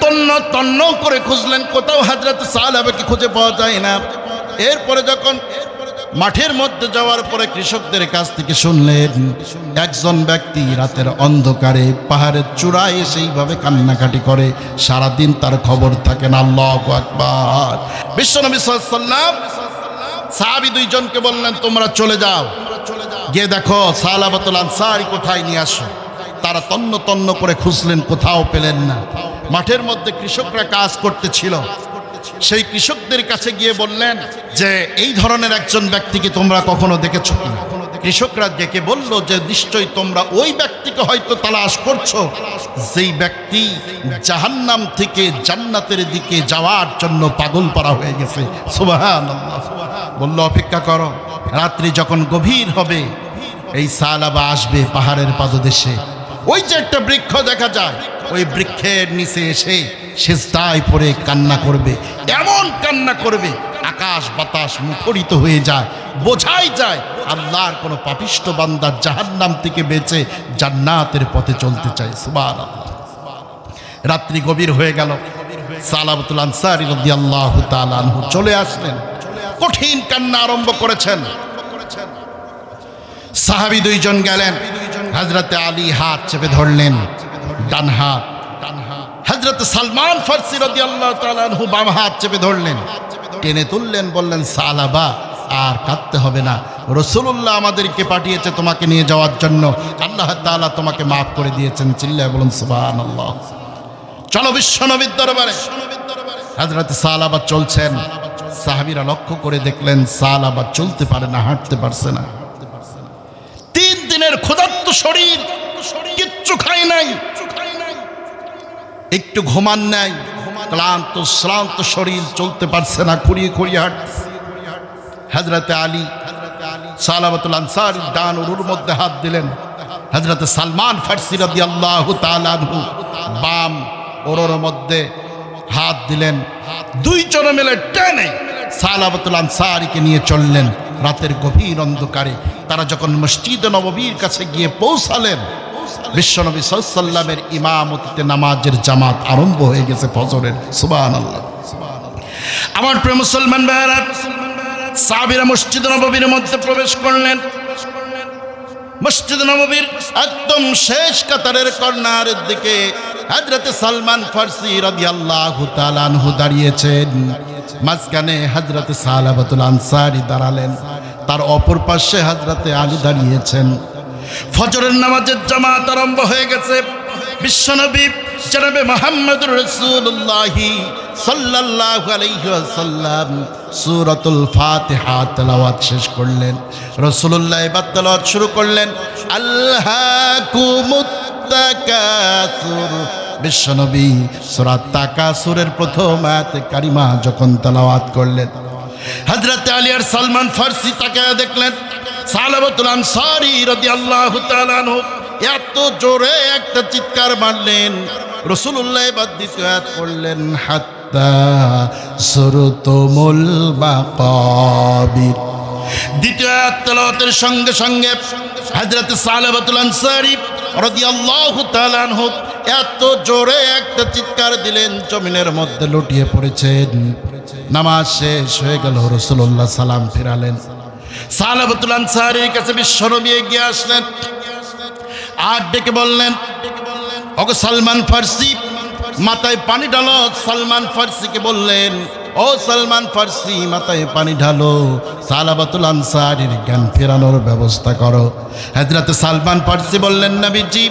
তন্ন তন্ন করে খুঁজলেন, কোথাও হযরত সাহাবাকে খুঁজে পাওয়া যায় না। এরপরে যখন মাঠের মধ্যে যাওয়ার পরে কৃষকদের কাছ থেকে শুনলেন, একজন ব্যক্তি রাতের অন্ধকারে পাহাড়ের চূড়ায় সেইভাবে কান্নাকাটি করে, সারাদিন তার খবর থাকে না। আল্লাহু আকবার। বিশ্বনবী সাল্লাল্লাহু আলাইহি ওয়াসাল্লাম সাহাবী দুইজনকে বললেন, তোমরা চলে যাও, গিয়ে দেখো সালাবাতুল আনসারী কোথায়, নিয়ে আসো। তারা তন্ন তন্ন করে খুঁজলেন, কোথাও পেলেন না। মাঠের মধ্যে কৃষকরা কাজ করতেছিল, সেই কৃষকদের কাছে গিয়ে বললেন যে, এই ধরনের একজন ব্যক্তিকে তোমরা কখনো দেখেছো কিনা? কৃষকরা ডেকে বলল যে, নিশ্চয়ই তোমরা ওই ব্যক্তিকে হয়তো তালাশ করছো, যেই ব্যক্তি জাহান্নাম থেকে জান্নাতের দিকে যাওয়ার জন্য পাগল পারা হয়ে গেছে। সুবহানাল্লাহ। বলল, অপেক্ষা করো, রাত্রি যখন গভীর হবে এই সাহাবা আসবে পাহাড়ের পাদদেশে। ওই যে একটা বৃক্ষ দেখা যায়, ওই বৃক্ষের নিচে এসে সিজদায় পড়ে কান্না করবে, এমন কান্না করবে আকাশ বাতাস মুখরিত হয়ে যায়, বোঝাই যায় আল্লাহর কোনো পাপিষ্ঠ বান্দা জাহান্নাম থেকে বেঁচে জান্নাতের পথে চলতে চায়। সুবহানাল্লাহ। রাত্রি গভীর হয়ে গেল। সালাবাতুল আনসারী রাদিয়াল্লাহু তাআলা আনহু চলে আসলেন, কঠিন কান্না আরম্ভ করেছেন। সাহাবী দুইজন গেলেন, হযরতে আলী হাত চেপে ধরলেন, ডান হাত। হযরত সালমান ফারসি রাদিয়াল্লাহু তাআলা আনহু বাম হাত চেপে ধরলেন, টেনে তুললেন, বললেন, সাহাবা, আর কাঁদতে হবে না, রাসূলুল্লাহ আমাদেরকে পাঠিয়েছে তোমাকে নিয়ে যাওয়ার জন্য, আল্লাহ তাআলা তোমাকে মাফ করে দিয়েছেন। চিল্লায় বলুন সুবহানাল্লাহ। চলো বিশ্বনবীর দরবারে। হযরত সালাবা চলছেন, সাহাবীরা লক্ষ্য করে দেখলেন সালাবা চলতে পারে না, হাঁটতে পারছে না। 3 দিনের ক্ষুধার্ত শরীর, কিচ্ছু খায় নাই, একটু ঘুমান নাই, ক্লান্ত শ্রান্ত শরীর, চলতে পারছে না, খুঁড়িয়ে খুঁড়িয়ে হাঁটছে। হযরত আলী সালাবাতুল আনসারী ডান উরুর মধ্যে হাত দিলেন, হযরত সালমান ফারসি রাদিয়াল্লাহু তাআলা আনহু বাম উরুর মধ্যে হাত দিলেন। 2 জনে মিলে টেনে সালাবাতুল আনসারীকে নিয়ে চললেন। রাতের গভীর অন্ধকারে তারা যখন মসজিদে নববীর কাছে গিয়ে পৌঁছালেন, বিশ্বনবী সাল্লাল্লাহু আলাইহি ওয়াসাল্লামের ইমামতিতে নামাজের জামাত আরম্ভ হয়ে গেছে ফজরের। সুবহানাল্লাহ। আমার প্রিয় মুসলমান ভাইরা, সাহাবীরা মসজিদ নববীর মধ্যে প্রবেশ করলেন। মসজিদ নববীর একদম শেষ কাতারের কর্নারের দিকে হযরত সালমান ফারসি রাদিয়াল্লাহু তাআলা আনহু দাঁড়িয়েছেন। মাঝখানে হযরত সালাবাতুল আনসারী দাঁড়ালেন, তার অপর পাশে হযরত আলী দাঁড়িয়েছেন। ফজরের নামাজের জামাত আরম্ভ হয়ে গেছে। বিশ্বনবী জনাবে মুহাম্মদুর রাসূলুল্লাহ সাল্লাল্লাহু আলাইহি ওয়াসাল্লাম সূরাতুল ফাতিহা তেলাওয়াত শেষ করলেন। রাসূলুল্লাহ এবার তেলাওয়াত শুরু করলেন, আল্লাকুমুত তাকাসুর। বিশ্বনবী সূরা তাকাসুরের প্রথম আয়াতে কারিমা যখন তেলাওয়াত করলেন, হযরত আলী আর সালমান ফারসি তাকায়া দেখলেন সালাবাতুল আনসারী রাদিয়াল্লাহু তাআলা আনহু এত জোরে একটা চিৎকার মারলেন। রাসূলুল্লাহ এবার দ্বিতীয় আয়াত পড়লেন, হাত্তা সুরতুমুল মাকাবির। দ্বিতীয় আয়াত তেলাওয়াতের সঙ্গে সঙ্গে হযরত সালাবাতুল আনসারী রাদিয়াল্লাহু তাআলা আনহু এত জোরে একটা চিৎকার দিলেন, জমিনের মধ্যে লুটিয়ে পড়েছেন। নামাজ শেষ হয়ে গেল, রাসূলুল্লাহ সালাম ফিরালেন। সালাবাতুল আনসারীর কাছে বিশ্বনবী এগিয়ে আসলেন আর ডেকে বললেন, ওগো সালমান ফারসি, মাথায় পানি ঢালো। সালমান ফারসিকে বললেন, ও সালমান ফারসি, মাথায় পানি ঢালো, সালাবাতুল আনসারীর জ্ঞান ফেরানোর ব্যবস্থা করো। হযরত সালমান ফারসি বললেন, নবীজি,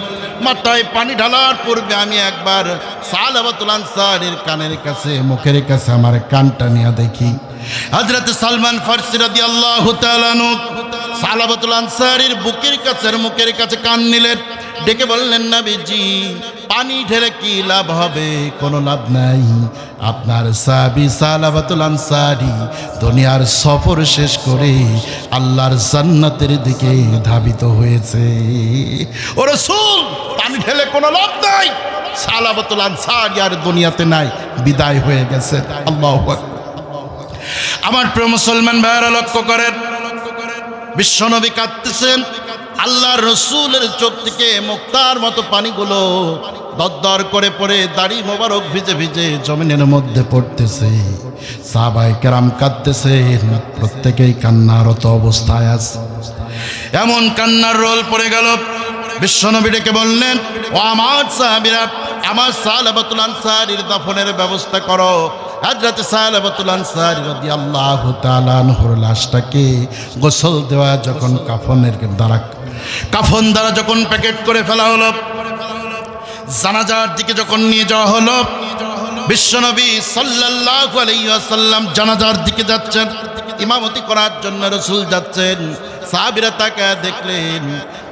মাথায় পানি ঢালার পূর্বে আমি একবার সালাবাতুল আনসারীর কানের কাছে, মুখের কাছে আমার কানটা নিয়ে দেখি। হযরত সালমান ফারসি রাদিয়াল্লাহু তাআলা আনহু সালাবাতুল আনসারীর বুকের কাছে, মুখের কাছে কান নিলেন, ডেকে বললেন, নবীজি, পানি ঢেলে কি লাভ হবে? কোনো লাভ নাই। আপনার সাহাবী সালাবাতুল আনসারী দুনিয়ার সফর শেষ করে আল্লাহর জান্নাতের দিকে ধাবিত হয়েছে। ও রাসূল, পানি ঢেলে কোনো লাভ নাই। সালাবাতুল আনসারী আর দুনিয়াতে নাই, বিদায় হয়ে গেছে। আল্লাহু আকবার। আমার প্রিয় মুসলমান ভাইরা, লক্ষ্য করেন, বিশ্বনবী কাঁদতেছেন। আল্লাহর রাসূলের চোখ থেকে মুক্তার মতো পানিগুলো দরদর করে পড়ে দাড়ি মোবারক ভিজে ভিজে জমিনের মধ্যে পড়তেছে। সাহাবায়ে কেরাম কাঁদতেছেন, প্রত্যেকেই কান্নারত অবস্থায় আছে। এমন কান্নার রোল পড়ে গেল, বিশ্বনবী ডেকে বললেন, ও আমার সাহাবীরা, আমার সালাবাতুল আনসারীর দাফনের ব্যবস্থা করো। হযরত সালাবাতুল আনসারী রাদিয়াল্লাহু তাআলা আনহুর লাশটাকে গোসল দেওয়া যখন কাফন দ্বারা যখন প্যাকেট করে ফেলা হলো, জানাজার দিকে যখন নিয়ে যাওয়া হলো, বিশ্বনবী সাল্লাল্লাহু আলাইহি ওয়াসাল্লাম জানাজার দিকে যাচ্ছেন, ইমামতি করার জন্য রাসূল যাচ্ছেন। সাহাবীরা তাকায় দেখলেন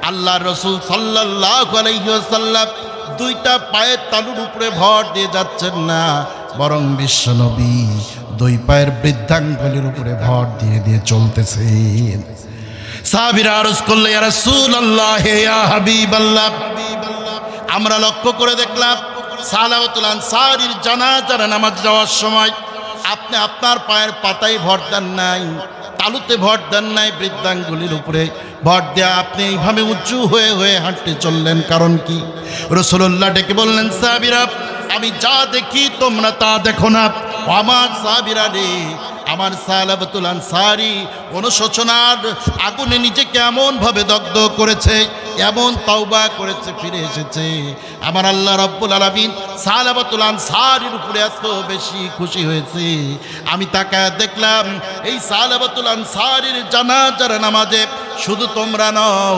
আল্লাহর রাসূল সাল্লাল্লাহু আলাইহি ওয়াসাল্লাম 2টা পায়ের তালুর উপরে ভর দিয়ে যাচ্ছেন না, বরং বিশ্বনবী 2 পায়ের বৃদ্ধাঙ্গুলির উপরে ভর দিয়ে দিয়ে চলতেছেন। সাহাবীরা আরজ করলে, ইয়া রাসূলুল্লাহ, ইয়া হাবিবাল্লাহ, আমরা লক্ষ্য করে দেখলাম সালাবাতুল আনসারীর জানাজার নামাজ যাওয়ার সময় আপনি আপনার পায়ের পাতায় ভর দেন নাই, তালুতে ভর দেন নাই, বৃদ্ধাঙ্গুলির উপরে ভর দেয়া আপনি এইভাবে উঁচু হয়ে হয়ে হাঁটতে চললেন, কারণ কি? রাসূলুল্লাহ ডেকে বললেন, সাহাবীরা, আমি যা দেখি তোমরা তা দেখো না। আমার সাহাবীরা রে, আমার সালাবাতুল আনসারী অনুশোচনার আগুনে নিজেকে এমনভাবে দগ্ধ করেছে, এমন তাওবা করেছে, ফিরে এসেছে। আমার আল্লাহ রাব্বুল আলামিন সালাবাতুল আনসারীর উপরে এত বেশি খুশি হয়েছে। আমি তাকায় দেখলাম এই সালাবাতুল আনসারীর জানাজার নামাজে শুধু তোমরা নও,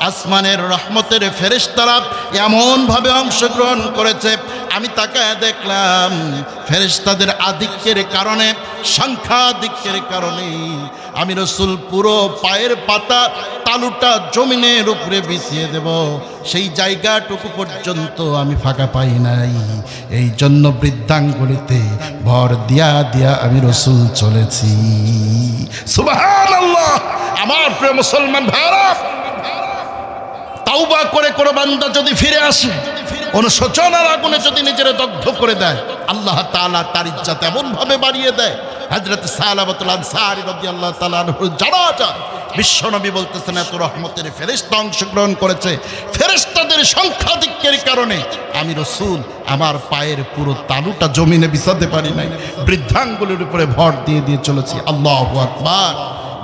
আসমানের রহমতের ফেরেশতারা এমনভাবে অংশগ্রহণ করেছে, আমি তাকায় দেখলাম ফেরেশতাদের আধিক্যের কারণে, সংখ্যাধিক্যের কারণে আমি রাসূল পুরো পায়ের পাতা তালুটা জমিনের উপরে বিছিয়ে দেব, সেই জায়গাটুকু পর্যন্ত আমি ফাঁকা পাই নাই। এই জন্য বৃদ্ধাঙ্গুলিতে ভর দিয়া দিয়া আমি রাসূল চলেছি। সুবহানাল্লাহ। আমার প্রিয় মুসলমান ভাইরা, তাওবা করে কোনো বান্দা যদি ফিরে আসে, অনুশোচনার আগুনে যদি নিজের দগ্ধ করে দেয়, আল্লাহ তাআলা তার ইজ্জত এমনভাবে বাড়িয়ে দেয়। হযরত সালাবাতুল আনসারী রাদিয়াল্লাহু তাআলা আনহু জানাজা বিশ্বনবী বলতেছেন, এত রহমতের ফেরেশতা অংশগ্রহণ করেছে, ফেরেশতাদের সংখ্যাধিক্যের কারণে আমি রাসূল আমার পায়ের পুরো তালুটা জমিনে বিছাতে পারি নাই, বৃদ্ধাঙ্গুলির উপরে ভর দিয়ে দিয়ে চলেছি। আল্লাহু আকবার।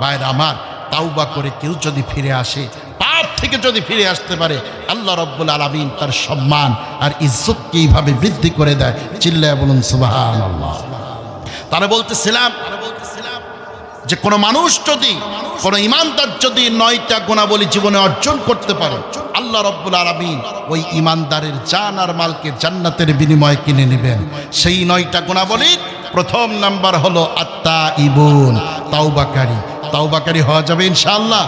ভাইরা আমার, তাওবা করে কেউ যদি ফিরে আসে, পাপ থেকে যদি ফিরে আসতে পারে, আল্লাহ রাব্বুল আলামিন তার সম্মান আর ইজ্জতকে এইভাবে বৃদ্ধি করে দেয়। চিল্লায়া বলুন সুবহানাল্লাহ। তারা বলতেছিলাম যে কোনো মানুষ যদি, কোনো ইমানদার যদি 9টা গুণাবলী জীবনে অর্জন করতে পারে, আল্লাহ রাব্বুল আলামিন ওই ইমানদারের জান আর মালকে জান্নাতের বিনিময়ে কিনে নেবেন। সেই 9টা গুণাবলীর প্রথম নাম্বার হলো আত্তাইবুন, তাওবাকারী। তাওবাকারী হওয়া যাবে ইনশাআল্লাহ।